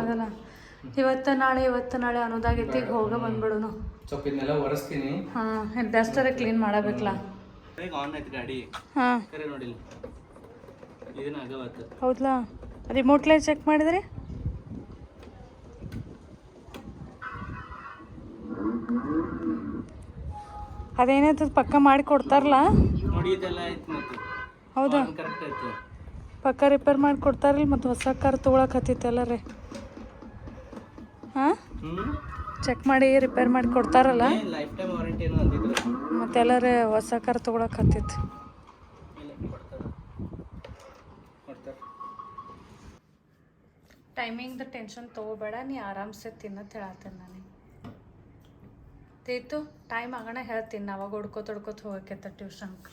ಅದಲ್ಲ, ಇವತ್ತು ನಾಳೆ ಅನ್ನೋದಾಗೈತಿ. ಈಗ ಹೋಗ ಬಂದ್ಬಿಡೋನು. ಹಾಂ, ಡಸ್ಟರ ಕ್ಲೀನ್ ಮಾಡಬೇಕಲ್ಲ. ಹಾಂ ಹೌದಾ? ರಿಮೋಟ್ಲೇ ಚೆಕ್ ಮಾಡಿದ್ರಿ? ಅದೇನೈತೆ ಪಕ್ಕ ಮಾಡಿ ಕೊಡ್ತಾರಲ್ಲ, ಹೌದಾ? ಪಕ್ಕ ರಿಪೇರ್ ಮಾಡಿ ಕೊಡ್ತಾರಲ್ಲ. ಮತ್ತು ಹೊಸ ಕಾರ್ ತೊಗೊಳಕ್ಕೆ ಹತ್ತಿತ್ತಲ್ಲ ರೀ. ಹಾಂ, ಚೆಕ್ ಮಾಡಿ ರಿಪೇರ್ ಮಾಡಿ ಕೊಡ್ತಾರಲ್ಲ, ಮತ್ತೆಲ್ಲರೇ ಹೊಸ ಕಾರ್ ತೊಗೊಳಕ್ಕೆ ಹತ್ತಿತ್ತು. ಟೈಮಿಂಗ್ದು ಟೆನ್ಷನ್ ತೊಗೋಬೇಡ, ನೀ ಆರಾಮ್ಸೆ ತಿನ್ನೋದು ಹೇಳತ್ತೇನೆ ನಾನು. ತೀತು ಟೈಮ್ ಆಗೋಣ ಹೇಳ್ತೀನಿ, ಅವಾಗ ಹೊಡ್ಕೋತ ಹೋಗಕ್ಕೆ ಟ್ಯೂಷನ್ಗೆ.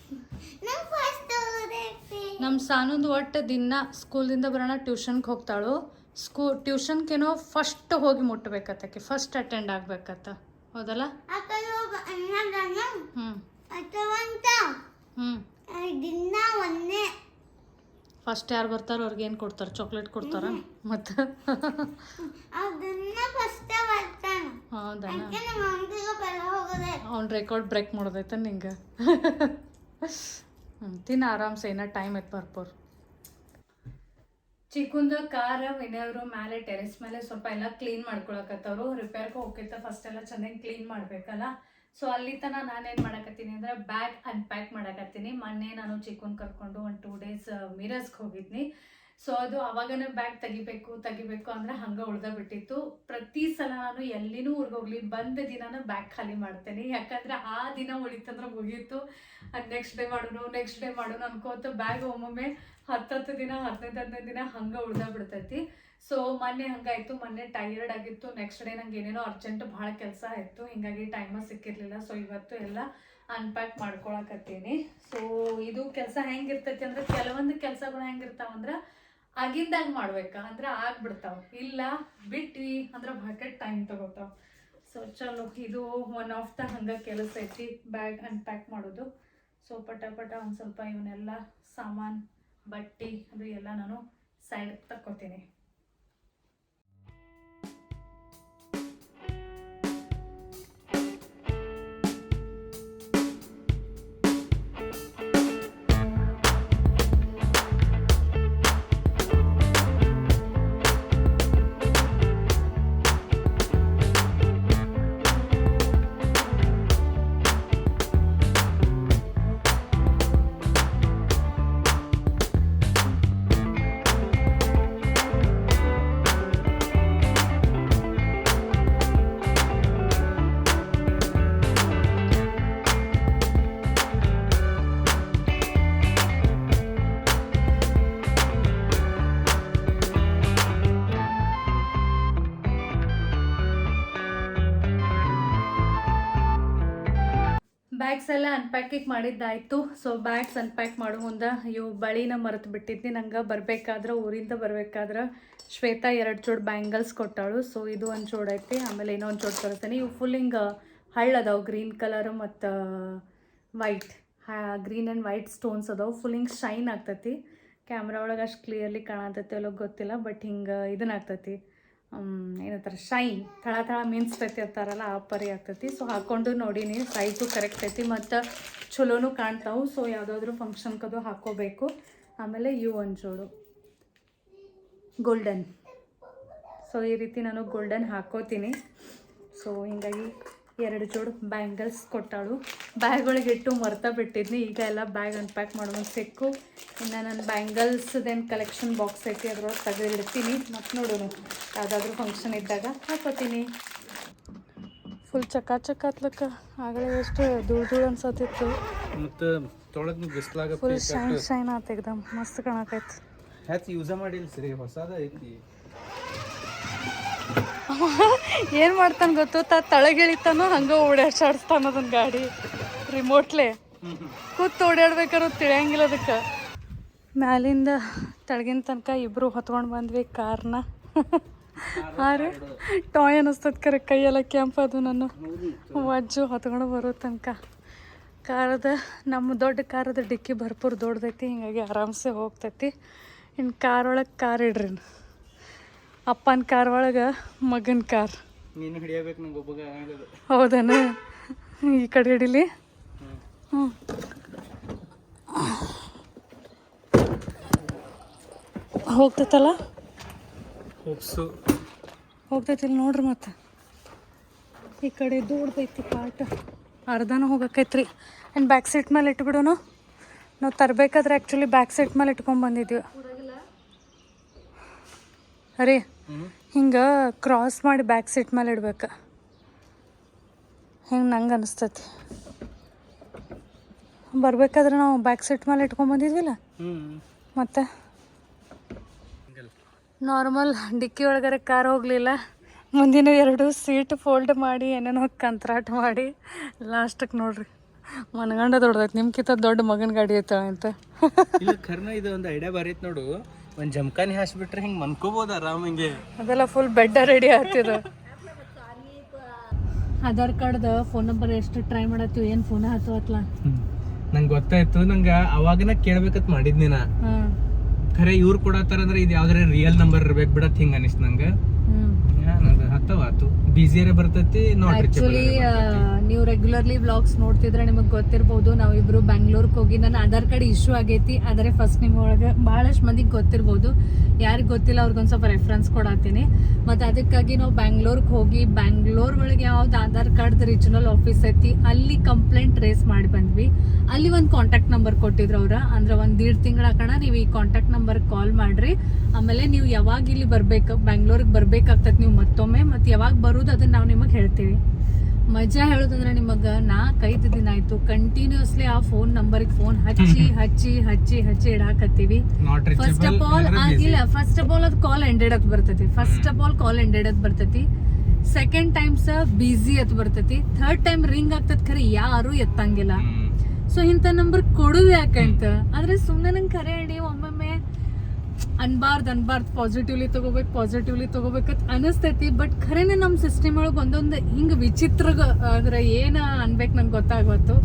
ನಮ್ಮ ಸಾನಂದು ಒಟ್ಟು ದಿನ ಸ್ಕೂಲಿಂದ ಬರೋಣ ಟ್ಯೂಷನ್ಗೆ ಹೋಗ್ತಾಳು. ಟ್ಯೂಷನ್ಗೇನೋ ಫಸ್ಟ್ ಹೋಗಿ ಮುಟ್ಬೇಕತ್ತಕ್ಕೆ, ಫಸ್ಟ್ ಅಟೆಂಡ್ ಆಗ್ಬೇಕತ್ತ. ಹೌದಲ್ಲ? ಫಸ್ಟ್ ಯಾರು ಬರ್ತಾರೋ ಅವ್ರಿಗೆ ಏನು ಕೊಡ್ತಾರೆ? ಚಾಕ್ಲೇಟ್ ಕೊಡ್ತಾರ ಮತ್ತು ಹೌದಾ? ಅವ್ನ ರೆಕಾರ್ಡ್ ಬ್ರೇಕ್ ಮಾಡೋದೈತ ನಿಂಗೆ? ತಿನ್ನ ಆರಾಮ್ಸೆ, ಏನೋ ಟೈಮ್ ಐತೆ ಬರ್ಪೋರ್. ಚಿಕ್ಕುಂದ ಕಾರ ವಿನಯವರು ಮೇಲೆ ಟೆರೆಸ್ ಮೇಲೆ ಸ್ವಲ್ಪ ಎಲ್ಲ ಕ್ಲೀನ್ ಮಾಡ್ಕೊಳಕತ್ತವ್ರು. ರಿಪೇರ್ಗೆ ಹೋಗ್ತಿತ್ತ ಫಸ್ಟ್ ಎಲ್ಲ ಚೆನ್ನಾಗಿ ಕ್ಲೀನ್ ಮಾಡ್ಬೇಕಲ್ಲ. ಸೊ ಅಲ್ಲಿ ತನಕ ನಾನೇನು ಮಾಡಕತ್ತೀನಿ ಅಂದ್ರೆ ಬ್ಯಾಗ್ ಅನ್ಪ್ಯಾಕ್ ಮಾಡಕತ್ತೀನಿ. ಮೊನ್ನೆ ನಾನು ಚಿಕ್ಕುನ್ ಕರ್ಕೊಂಡು ಒಂದು 2 days ಮಿರರ್ಸ್ಗೆ ಹೋಗಿದ್ನಿ. ಸೊ ಅದು ಅವಾಗನೇ ಬ್ಯಾಗ್ ತೆಗಿಬೇಕು ಅಂದ್ರೆ ಹಂಗೆ ಉಳ್ದ ಬಿಟ್ಟಿತ್ತು. ಪ್ರತಿ ಸಲ ನಾನು ಎಲ್ಲಿನೂ ಊರಿಗೋಗ್ಲಿ ಬಂದ ದಿನಾನ ಬ್ಯಾಗ್ ಖಾಲಿ ಮಾಡ್ತೇನೆ. ಯಾಕಂದ್ರೆ ಆ ದಿನ ಉಳಿತಂದ್ರೆ ಮುಗೀತು. ನೆಕ್ಸ್ಟ್ ಡೇ ಮಾಡೋಣ ಅನ್ಕೋತ ಬ್ಯಾಗ್ ಒಮ್ಮೊಮ್ಮೆ 10 ದಿನ 15 ದಿನ ಹಂಗೆ ಉಳ್ದ ಬಿಡ್ತೈತಿ. ಸೊ ಮೊನ್ನೆ ಹಂಗಾಯ್ತು. ಮೊನ್ನೆ ಟೈರ್ಡ್ ಆಗಿತ್ತು. ನೆಕ್ಸ್ಟ್ ಡೇ ನಂಗೆ ಏನೇನೋ ಅರ್ಜೆಂಟ್ ಭಾಳ ಕೆಲಸ ಆಯಿತು, ಹಿಂಗಾಗಿ ಟೈಮ ಸಿಕ್ಕಿರ್ಲಿಲ್ಲ. ಸೊ ಇವತ್ತು ಎಲ್ಲ ಅನ್ಪ್ಯಾಕ್ ಮಾಡ್ಕೊಳಕತ್ತೀನಿ. ಸೊ ಇದು ಕೆಲಸ ಹೆಂಗಿರ್ತೈತಿ ಅಂದ್ರೆ, ಕೆಲವೊಂದು ಕೆಲಸಗಳು ಹೆಂಗಿರ್ತಾವಂದ್ರೆ ಆಗಿಂದಾಗ ಮಾಡ್ಬೇಕಾ ಅಂದ್ರೆ ಆಗ್ಬಿಡ್ತಾವ, ಇಲ್ಲ ಬಿಟ್ವಿ ಅಂದ್ರೆ ಬಕೆಟ್ ಟೈಮ್ ತಗೋತಾವ. ಸೊ ಚಲೋ, ಇದು ಒನ್ ಆಫ್ ದ ಹಂಗೆ ಕೆಲಸ ಐತಿ, ಬ್ಯಾಗ್ ಅನ್ಪ್ಯಾಕ್ ಮಾಡೋದು. ಸೊ ಪಟ ಒಂದು ಸ್ವಲ್ಪ ಇವನ್ನೆಲ್ಲ ಸಾಮಾನು ಬಟ್ಟೆ ಅದು ಎಲ್ಲ ನಾನು ಸೈಡ್ ತಕ್ಕೋತೀನಿ. ಬ್ಯಾಗ್ಸ್ ಎಲ್ಲ ಅನ್ಪ್ಯಾಕಿಂಗ್ ಮಾಡಿದ್ದಾಯಿತು. ಸೊ ಬ್ಯಾಗ್ಸ್ ಅನ್ಪ್ಯಾಕ್ ಮಾಡೋ ಮುಂದೆ ಇವು ಬಳಿನ ಮರೆತು ಬಿಟ್ಟಿದ್ನಿ. ನಂಗೆ ಊರಿಂದ ಬರಬೇಕಾದ್ರೆ ಶ್ವೇತಾ 2 ಜೋಡಿ ಬ್ಯಾಂಗಲ್ಸ್ ಕೊಟ್ಟಾಳು. ಸೊ ಇದು ಒಂದು ಜೋಡ್ ಐತಿ, ಆಮೇಲೆ ಇನ್ನೊಂದು ಜೋಡ್ ತರ್ತೀನಿ. ಇವು ಫುಲ್ ಹಿಂಗೆ ಹಳ್ಳದಾವು, ಗ್ರೀನ್ ಕಲರು ಮತ್ತು white, green and white stones ಅದಾವು. ಫುಲ್ ಹಿಂಗೆ ಶೈನ್ ಆಗ್ತೈತಿ. ಕ್ಯಾಮ್ರಾ ಒಳಗೆ ಅಷ್ಟು ಕ್ಲಿಯರ್ಲಿ ಕಾಣತೈತಿ ಅಲ್ಲೋ ಗೊತ್ತಿಲ್ಲ, ಬಟ್ ಹಿಂಗೆ ಇದನ್ನ ಆಗ್ತೈತಿ, ಏನಂತಾರೆ ಶೈನ್, ಥಳ ಮಿನ್ಸ್ತೈತಿ ಅಂತಾರಲ್ಲ ಆ ಪರಿ ಆಗ್ತೈತಿ. ಸೊ ಹಾಕ್ಕೊಂಡು ನೋಡೀನಿ, ಸೈಜು ಕರೆಕ್ಟ್ ಐತಿ ಮತ್ತು ಚಲೋನು ಕಾಣ್ತಾವು. ಸೊ ಯಾವುದಾದ್ರೂ ಫಂಕ್ಷನ್ಗದು ಹಾಕ್ಕೋಬೇಕು. ಆಮೇಲೆ ಇವು ಒಂದು ಜೋಡು ಗೋಲ್ಡನ್. ಸೊ ಈ ರೀತಿ ನಾನು ಗೋಲ್ಡನ್ ಹಾಕ್ಕೋತೀನಿ. ಸೊ ಹಿಂಗಾಗಿ 2 ಜೋಡು ಬ್ಯಾಂಗಲ್ಸ್ ಕೊಟ್ಟಾಳು. ಬ್ಯಾಗ್ ಒಳಗೆ ಇಟ್ಟು ಮರ್ತಾ ಬಿಟ್ಟಿದ್ನಿ. ಈಗ ಎಲ್ಲ ಬ್ಯಾಗ್ ಅನ್ಪ್ಯಾಕ್ ಮಾಡೋದು ಸಿಕ್ಕು. ಇನ್ನು ನನ್ನ ಬ್ಯಾಂಗಲ್ಸ್ದೇನು ಕಲೆಕ್ಷನ್ ಬಾಕ್ಸ್ ಐತಿ, ಅದ್ರೊಳಗೆ ತೆಗೆದಿಡ್ತೀನಿ. ಮತ್ತು ನೋಡೋಣ ಯಾವುದಾದ್ರೂ ಫಂಕ್ಷನ್ ಇದ್ದಾಗ ಹಾಕೋತೀನಿ. ಫುಲ್ ಚಕ್ಕ ಹತ್ಲಕ್ಕ ಆಗಲೇ ಎಷ್ಟು ಧೂಳು ಅನ್ಸತ್ತಿತ್ತು.
ಮತ್ತು ತೊಳಗ್ ಬಿಸ್ಲಾಗ
ಫುಲ್ ಶೈನ್ ಆತ, ಎಕ್ದಮ್ ಮಸ್ತ್ ಕಾಣಕೈತಿ.
ಹ್ಯಾಚ್ ಯೂಸ ಮಾಡಿಲ್ಲ ಸರಿ, ಹೊಸದ ಐತಿ.
ಏನು ಮಾಡ್ತಾನೆ ಗೊತ್ತು, ತಳಗಿಳಿತಾನೋ ಹಂಗೆ ಓಡಾಡ್ಸಾಡಿಸ್ತಾನ ಅದನ್ನ ಗಾಡಿ ರಿಮೋಟ್ಲೆ. ಕೂತು ಓಡಾಡ್ಬೇಕಾದ್ರೆ ತಿಳಿಯಂಗಿಲ್ಲ ಅದಕ್ಕೆ. ಮ್ಯಾಲಿಂದ ತಳಗಿನ ತನಕ ಇಬ್ಬರು ಹೊತ್ಕೊಂಡು ಬಂದ್ವಿ ಕಾರ್ನ. ಹಾಂ ಟಾಯ್ ಅನ್ನಿಸ್ತದ ಕರೆ, ಕೈಯೆಲ್ಲ ಕೆಂಪು ಅದು. ನಾನು ವಜ್ಜು ಹೊತ್ಕೊಂಡು ಬರೋ ತನಕ ನಮ್ಮ ದೊಡ್ಡ ಕಾರದ ಡಿಕ್ಕಿ ಭರ್ಪೂರ್ ದೊಡ್ಡದೈತಿ, ಹಿಂಗಾಗಿ ಆರಾಮ್ಸೆ ಹೋಗ್ತೈತಿ. ಇನ್ನು ಕಾರೊಳಗೆ ಕಾರ್ ಇಡ್ರಿ, ಅಪ್ಪನ ಕಾರ್ ಒಳಗೆ ಮಗನ ಕಾರ್.
ನೀನು ಹಿಡಿಯಬೇಕು ನಂಗೆ ಒಬ್ಬಗ.
ಹೌದನ, ಈ ಕಡೆ ಹಿಡಿಲಿ. ಹ್ಞೂ ಹೋಗ್ತೈತಲ್ಲ, ಹೋಗ್ತೈತಿಲ್ಲ ನೋಡ್ರಿ. ಮತ್ತು ಈ ಕಡೆ ದೊಡ್ಡದೈತಿ ಪಾರ್ಟ್, ಅರ್ಧನೂ ಹೋಗಕ್ಕೈತ್ರಿ. ಆ್ಯಂಡ್ ಬ್ಯಾಕ್ ಸೀಟ್ ಮೇಲೆ ಇಟ್ಬಿಡೋನು. ನಾವು ತರಬೇಕಾದ್ರೆ ಆ್ಯಕ್ಚುಲಿ ಬ್ಯಾಕ್ ಸೀಟ್ ಮೇಲೆ ಇಟ್ಕೊಂಡು ಬಂದಿದ್ವಿ. ಅರೇ ಹಿಂಗೆ ಕ್ರಾಸ್ ಮಾಡಿ ಬ್ಯಾಕ್ ಸೀಟ್ ಮೇಲೆ ಇಡ್ಬೇಕು, ಹಿಂಗೆ ನಂಗೆ ಅನಿಸ್ತೈತಿ. ಬರ್ಬೇಕಾದ್ರೆ ನಾವು ಬ್ಯಾಕ್ ಸೀಟ್ ಮೇಲೆ ಇಟ್ಕೊಂಡು ಬಂದಿದ್ವಿಲ್ಲ, ಮತ್ತು ನಾರ್ಮಲ್ ಡಿಕ್ಕಿ ಒಳಗರೆ ಕಾರ್ ಹೋಗಲಿಲ್ಲ. ಮುಂದಿನ 2 ಸೀಟ್ ಫೋಲ್ಡ್ ಮಾಡಿ ಏನೇನೋ ಕಂತ್ರಾಟ ಮಾಡಿ ಲಾಸ್ಟಕ್ಕೆ ನೋಡ್ರಿ ಮನಗಂಡ ದೊಡ್ಡದೈತಿ ನಿಮ್ಕಿಂತ ದೊಡ್ಡ ಮಗನ ಗಾಡಿ ಐತಾಳೆ ಅಂತ.
ಇಲ್ಲ ಖರ್ನ ಇದು ಒಂದು ಐಡಿಯಾ ಬರೈತ್ ನೋಡು, ಒಂದು ಜಮಖಾನಿ ಹಾಸ್ಬಿಟ್ರೆ ಹಿಂಗೆ ಮನ್ಕೋಬೋದು ಆರಾಮ್ ಹಿಂಗೆ.
ಅದೆಲ್ಲ ಫುಲ್ ಬೆಡ್ ರೆಡಿ ಆಗ್ತಿದ. ಆಧಾರ್ ಕಾರ್ಡ್ದ ಫೋನ್ ನಂಬರ್ ಎಷ್ಟು ಟ್ರೈ ಮಾಡತ್ತೀವಿ, ಏನು ಫೋನ್ ಹತ್ತವತ್ಲ.
ನಂಗೆ ಗೊತ್ತಾಯ್ತು, ನಂಗೆ ಅವಾಗನ ಕೇಳ್ಬೇಕಂತ ಮಾಡಿದ್ನಿ ನಾ. ಖರೆ ಇವ್ರು ಕೊಡತ್ತಾರ ಅಂದ್ರೆ ಇದು ಯಾವ್ದಾರ ರಿಯಲ್ ನಂಬರ್ ಇರ್ಬೇಕು ಬಿಡತ್ ಹಿಂಗ ಅನಿಸ್ತು ನಂಗೆ. ನಂಗೆ ಹತ್ತವಾತು ಬಿಸಿಯರೇ ಬರ್ತೈತಿ.
ಆಕ್ಚುಲಿ ನೀವು ರೆಗ್ಯುಲರ್ಲಿ ವ್ಲಾಗ್ಸ್ ನೋಡ್ತಿದ್ರೆ ನಿಮಗೆ ಗೊತ್ತಿರ್ಬೋದು, ನಾವಿಬ್ರು ಬ್ಯಾಂಗ್ಳೂರ್ಗೆ ಹೋಗಿ ನನ್ನ ಆಧಾರ್ ಕಾರ್ಡ್ ಇಶ್ಯೂ ಆಗೈತಿ. ಆದರೆ ಫಸ್ಟ್ ನಿಮ್ಮ ಒಳಗೆ ಬಹಳಷ್ಟು ಮಂದಿಗೆ ಗೊತ್ತಿರ್ಬೋದು, ಯಾರಿಗೆ ಗೊತ್ತಿಲ್ಲ ಅವ್ರಿಗೊಂದು ಸ್ವಲ್ಪ ರೆಫರೆನ್ಸ್ ಕೊಡತ್ತೀನಿ. ಮತ್ತು ಅದಕ್ಕಾಗಿ ನಾವು ಬ್ಯಾಂಗ್ಳೂರ್ಗೆ ಹೋಗಿ ಬ್ಯಾಂಗ್ಳೂರ್ ಒಳಗೆ ಯಾವ್ದು ಆಧಾರ್ ಕಾರ್ಡ್ ರೀಜನಲ್ ಆಫೀಸ್ ಐತಿ ಅಲ್ಲಿ ಕಂಪ್ಲೇಂಟ್ ರೇಸ್ ಮಾಡಿ ಬಂದ್ವಿ. ಅಲ್ಲಿ ಒಂದು ಕಾಂಟ್ಯಾಕ್ಟ್ ನಂಬರ್ ಕೊಟ್ಟಿದ್ರು ಅವ್ರ, ಅಂದ್ರೆ 1.5 ತಿಂಗಳ ಕಣ ನೀವು ಈ ಕಾಂಟ್ಯಾಕ್ಟ್ ನಂಬರ್ ಕಾಲ್ ಮಾಡ್ರಿ. ಆಮೇಲೆ ನೀವು ಯಾವಾಗ ಇಲ್ಲಿ ಬರ್ಬೇಕು, ಬ್ಯಾಂಗ್ಳೂರಿಗೆ ಬರ್ಬೇಕಾಗ್ತದೆ ನೀವು ಮತ್ತೊಮ್ಮೆ. ಮತ್ತು ಯಾವಾಗ ಬರೋದು ಅದನ್ನ ನಾವು ನಿಮಗೆ ಹೇಳ್ತೀವಿ. ಮಜಾ ಹೇಳೋದಂದ್ರೆ ನಿಮಗೆ 4-5 ದಿನ ಆಯ್ತು ಕಂಟಿನ್ಯೂಸ್ಲಿ ಆ ಫೋನ್ ನಂಬರ್ಗೆ ಫೋನ್ ಹಚ್ಚಿ ಹಚ್ಚಿ ಹಚ್ಚಿ ಹಚ್ಚಿ ಇಡಾಕತ್ತೀವಿ. ಫಸ್ಟ್ ಆಫ್ ಆಲ್ ಅದು ಕಾಲ್ ಎಂಡೆಡ್ ಅಂತ ಬರ್ತೈತಿ. ಬರ್ತೈತಿ. ಸೆಕೆಂಡ್ ಟೈಮ್ಸ್ ಬಿಸಿ ಅಂತ ಬರ್ತೈತಿ. ಥರ್ಡ್ ಟೈಮ್ ರಿಂಗ್ ಆಗ್ತದ, ಖರೆ ಯಾರು ಎತ್ತಂಗಿಲ್ಲ. ಸೊ ಇಂಥ ನಂಬರ್ ಕೊಡುದು ಯಾಕಂತ ಆದ್ರೆ ಸುಮ್ಮನೆ ನಂಗೆ ಖರೆ ಹೇಳಿ ಒಮ್ಮೊಮ್ಮೆ ಅನ್ಬಾರ್ದು ಪಾಸಿಟಿವ್ಲಿ ತಗೋಬೇಕಂತ ಅನಿಸ್ತೈತಿ. ಬಟ್ ಖರೇನೆ ನಮ್ಮ ಸಿಸ್ಟಮ್ ಒಳಗೆ ಒಂದೊಂದು ಹಿಂಗ ವಿಚಿತ್ರ ಅಂದ್ರೆ ಏನ ಅನ್ಬೇಕು ನಂಗೆ ಗೊತ್ತಾಗತ್ತು.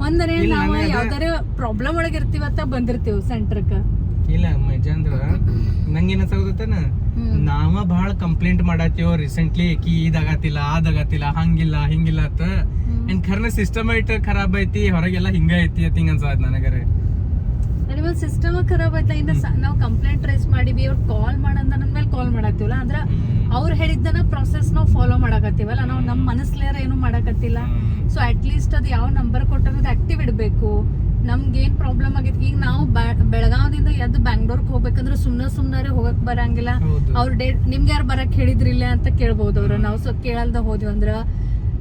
ಒಂದರೆ ನಾವು ಯಾವ್ದಾರ ಪ್ರಾಬ್ಲಮ್ ಒಳಗೆ ಇರ್ತೀವತ್ತ ಬಂದಿರ್ತೀವಿ ಸೆಂಟರ್ಕ.
ಇಲ್ಲ ಮಜಾ ಅಂದ್ರ ನಂಗೆ ಏನಾಗ್ತದನ, ನಾವ ಬಹಳ ಕಂಪ್ಲೇಂಟ್ ಮಾಡತ್ತೀವ ರೀಸೆಂಟ್ಲಿ ಕಿ ಇದಾಗತ್ತಿಲ್ಲ ಅದಾಗತ್ತಿಲ್ಲ ಹಂಗಿಲ್ಲ ಹಿಂಗಿಲ್ಲ ಅಂತ. ಏನ್ ಖರ್ನ ಸಿಸ್ಟಮ್ ಖರಾಬ್ ಐತಿ, ಹೊರಗೆಲ್ಲ ಹಿಂಗ ಐತಿ ಅಂತ ಹಿಂಗ ಅನ್ಸದ್ ನನಗರೆ.
ಸಿಸ್ಟಮ್ ಖರಾಬ್ ಐತ್ಲ. ಇನ್ನ ನಾವು ಕಂಪ್ಲೇಂಟ್ ರೈಸ್ ಮಾಡಿವಿ, ಅವ್ರು ಕಾಲ್ ಮಾಡಂದ ನನ್ ಮೇಲೆ ಕಾಲ್ ಮಾಡತ್ತೀವಲ್ಲ, ಅಂದ್ರ ಅವ್ರು ಹೇಳಿದ್ದನ್ನ ಪ್ರೊಸೆಸ್ ನಾವು ಫಾಲೋ ಮಾಡಕತ್ತೀವಲ್ಲ, ನಾವು ನಮ್ಮ ಮನಸ್ಲೇರ ಏನು ಮಾಡಕತ್ತಿಲ್ಲ. ಸೊ ಅಟ್ ಲೀಸ್ಟ್ ಅದು ಯಾವ ನಂಬರ್ ಕೊಟ್ಟಂಗ ಆಕ್ಟಿವ್ ಇಡಬೇಕು. ನಮ್ಗೆ ಏನ್ ಪ್ರಾಬ್ಲಮ್ ಆಗೈತಿ, ಈಗ ನಾವು ಬೆಳಗಾವದಿಂದ ಎದ್ದು ಬ್ಯಾಂಗ್ಳೂರ್ಗೆ ಹೋಗ್ಬೇಕಂದ್ರೆ ಸುಮ್ಮನೆ ಹೋಗಕ್ ಬರಂಗಿಲ್ಲ. ಅವ್ರ ಡೇಟ್ ನಿಮ್ಗೆ ಯಾರು ಬರಕ್ ಹೇಳಿದ್ರಿಲ್ಲ ಅಂತ ಕೇಳ್ಬೋದು ಅವ್ರು. ನಾವು ಸ್ವಲ್ಪ ಕೇಳಲ್ದ ಹೋದ್ವಿ ಅಂದ್ರ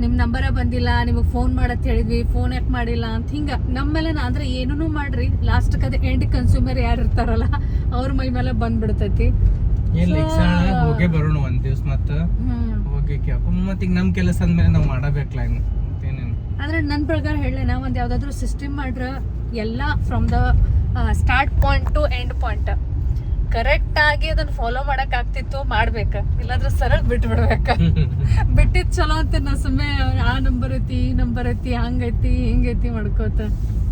ನಿಮ್ ನಂಬರ ಬಂದಿಲ್ಲ, ನಿಮಗ್ ಫೋನ್ ಮಾಡತ್ ಹೇಳಿದ್ವಿ, ಫೋನ್ ಯಾಕೆ ಮಾಡಿಲ್ಲ ಅಂತ ಹಿಂಗ ನಮ್ಮೇಲೆ ಅಂದ್ರೆ ಏನೂ ಮಾಡ್ರಿ ಲಾಸ್ಟ್ ಅದ ಎಂಡ್ ಕನ್ಸ್ಯೂಮರ್ ಯಾರು ಇರ್ತಾರಲ್ಲ ಅವ್ರ ಮೈ ಮೇಲೆ ಬಂದ್ಬಿಡ್ತೈತಿ.
ಹೋಗೇ ಬರೋಣ ಒಂದ್ ದಿವ್ಸ ಮತ್ತ ಈಗ ನಮ್ ಕೆಲಸ ಅಂದ್ಮೇಲೆ ನಾವ್ ಮಾಡಬೇಕಲ್ಲ.
ಆದ್ರೆ ನನ್ ಪ್ರಕಾರ ಹೇಳೇನ, ಒಂದ್ ಯಾವ್ದಾದ್ರು ಸಿಸ್ಟಮ್ ಮಾಡ್ರ ಎಲ್ಲಾ from the start point to end point correct ಆಗಿ ಅದನ್ನ ಫಾಲೋ ಮಾಡಕ್ ಆಗ್ತಿತ್ತು ಮಾಡ್ಬೇಕ, ಇಲ್ಲಾಂದ್ರೆ ಸರಳ ಬಿಟ್ಬಿಡ್ಬೇಕ. ಬಿಟ್ಟಿದ್ ಚಲೋ ಅಂತ ನಾ ಸುಮ್ಮನೆ ಆ ನಂಬರ್ ಐತಿ ಈ ನಂಬರ್ ಐತಿ ಹಂಗೈತಿ ಹಿಂಗೈತಿ ಮಾಡ್ಕೋತ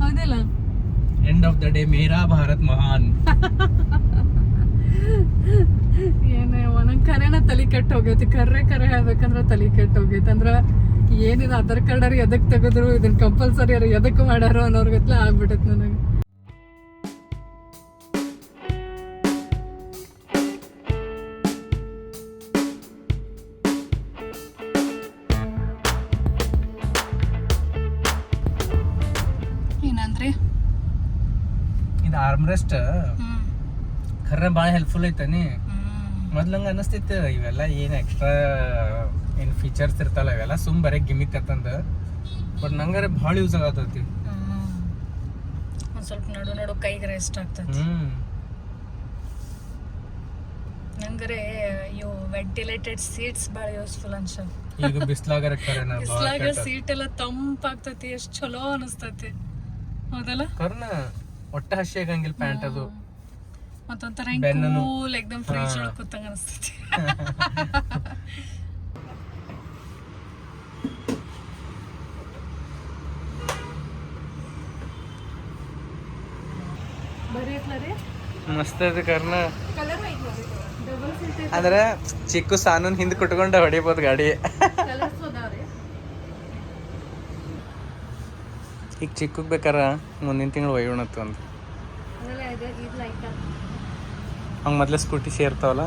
ಹೌದಿಲ್ಲ.
ಎಂಡ್ ಆಫ್ ದ ಡೇ ಮೇರಾ ಭಾರತ್ ಮಹಾನ್.
ಏನೇ ನಂಗೆ ಕರೆನ ತಲೆ ಕೆಟ್ಟ ಹೋಗೈತಿ. ಕರೆ ಹೇಳ್ಬೇಕಂದ್ರ ತಲೆ ಕೆಟ್ಟ ಹೋಗೈತಿ. ಅಂದ್ರ ಏನಿದೆ ಆಧಾರ್ ಕಾರ್ಡ್ ಎದಕ್ ತೆಗೆದ್ರು, ಇದನ್ನ ಕಂಪಲ್ಸರಿ ಎದಕ್ ಮಾಡ್ಯಾರೋ ಅನ್ನೋರ್ಗತ್ಲ ಆಗ್ಬಿಟ್ಟೈತಿ ನನಗೆ. ಏನಂದ್ರಿ
ಇದು ಆರ್ಮ್ರೆಸ್ಟ್ ಖರ್ರ ಭಾಳ ಹೆಲ್ಪ್ಫುಲ್ ಐತಾನಿ. ಮೊದ್ಲಂಗ ಅನಿಸ್ತಿತ್ತು ಇವೆಲ್ಲ ಏನ್ ಎಕ್ಸ್ಟ್ರಾ ಏನ್ ಫೀಚರ್ಸ್ ಇರ್ತಲ್ಲ ಇವೆಲ್ಲ ಸುಮ್ ಬರೀ ಗಿಮಿಕ್ ಅಂತಂದ. ಬಟ್ ನಂಗಾರೆ ಭಾಳ ಯೂಸ್ ಆಗತೈತಿ.
ಒಂದ್ ಸ್ವಲ್ಪ ನಡು ಕೈಗೆ ರೆಸ್ಟ್ ಆಗ್ತೈತಿ. ನಂಗರೆ ಇವು ವೆಂಟಿಲೇಟೆಡ್ ಸೀಟ್ಸ್ ಭಾಳ ಯೂಸ್ಫುಲ್ ಅನ್ಸ.
ಈಗ ಬಿಸ್ಲಾಗರ
ಬಿಸ್ಲಾಗ ಸೀಟ್ ಎಲ್ಲ ತಂಪಾಗ್ತೈತಿ, ಎಷ್ಟ್ ಚಲೋ ಅನಿಸ್ತೈತಿ ಹೌದಲ್ಲ.
ಕರ್ನ ಒಟ್ಟ ಹಸಿ ಆಗಂಗಿಲ್ಲ ಪ್ಯಾಂಟ್ ಅದು.
ಮತ್ತೊಂಥರ ಕೂಲ್ ಎಕ್ದಮ್ ಫ್ರೀಜ್ ಒಳಗೆ ಕೂತಂಗ ಅನಿಸ್ತೈತಿ.
ಮಸ್ತ್ ಐತಿ ಕರ್ನ. ಅಂದ್ರ ಚಿಕ್ಕು ಸಾನೂನ್ ಹಿಂದ್ ಕುಟ್ಕೊಂಡ ಹೊಡಿಬೋದು ಗಾಡಿ. ಈಗ ಚಿಕ್ಕಗ್ ಬೇಕಾರ ಮುಂದಿನ ತಿಂಗಳು ಒಯ್ಯೋಣತ್ತು ಅಂತ. ಹಂಗ ಮೊದ್ಲ ಸ್ಕೂಟಿ ಸೇರ್ತಾವಲ್ಲ.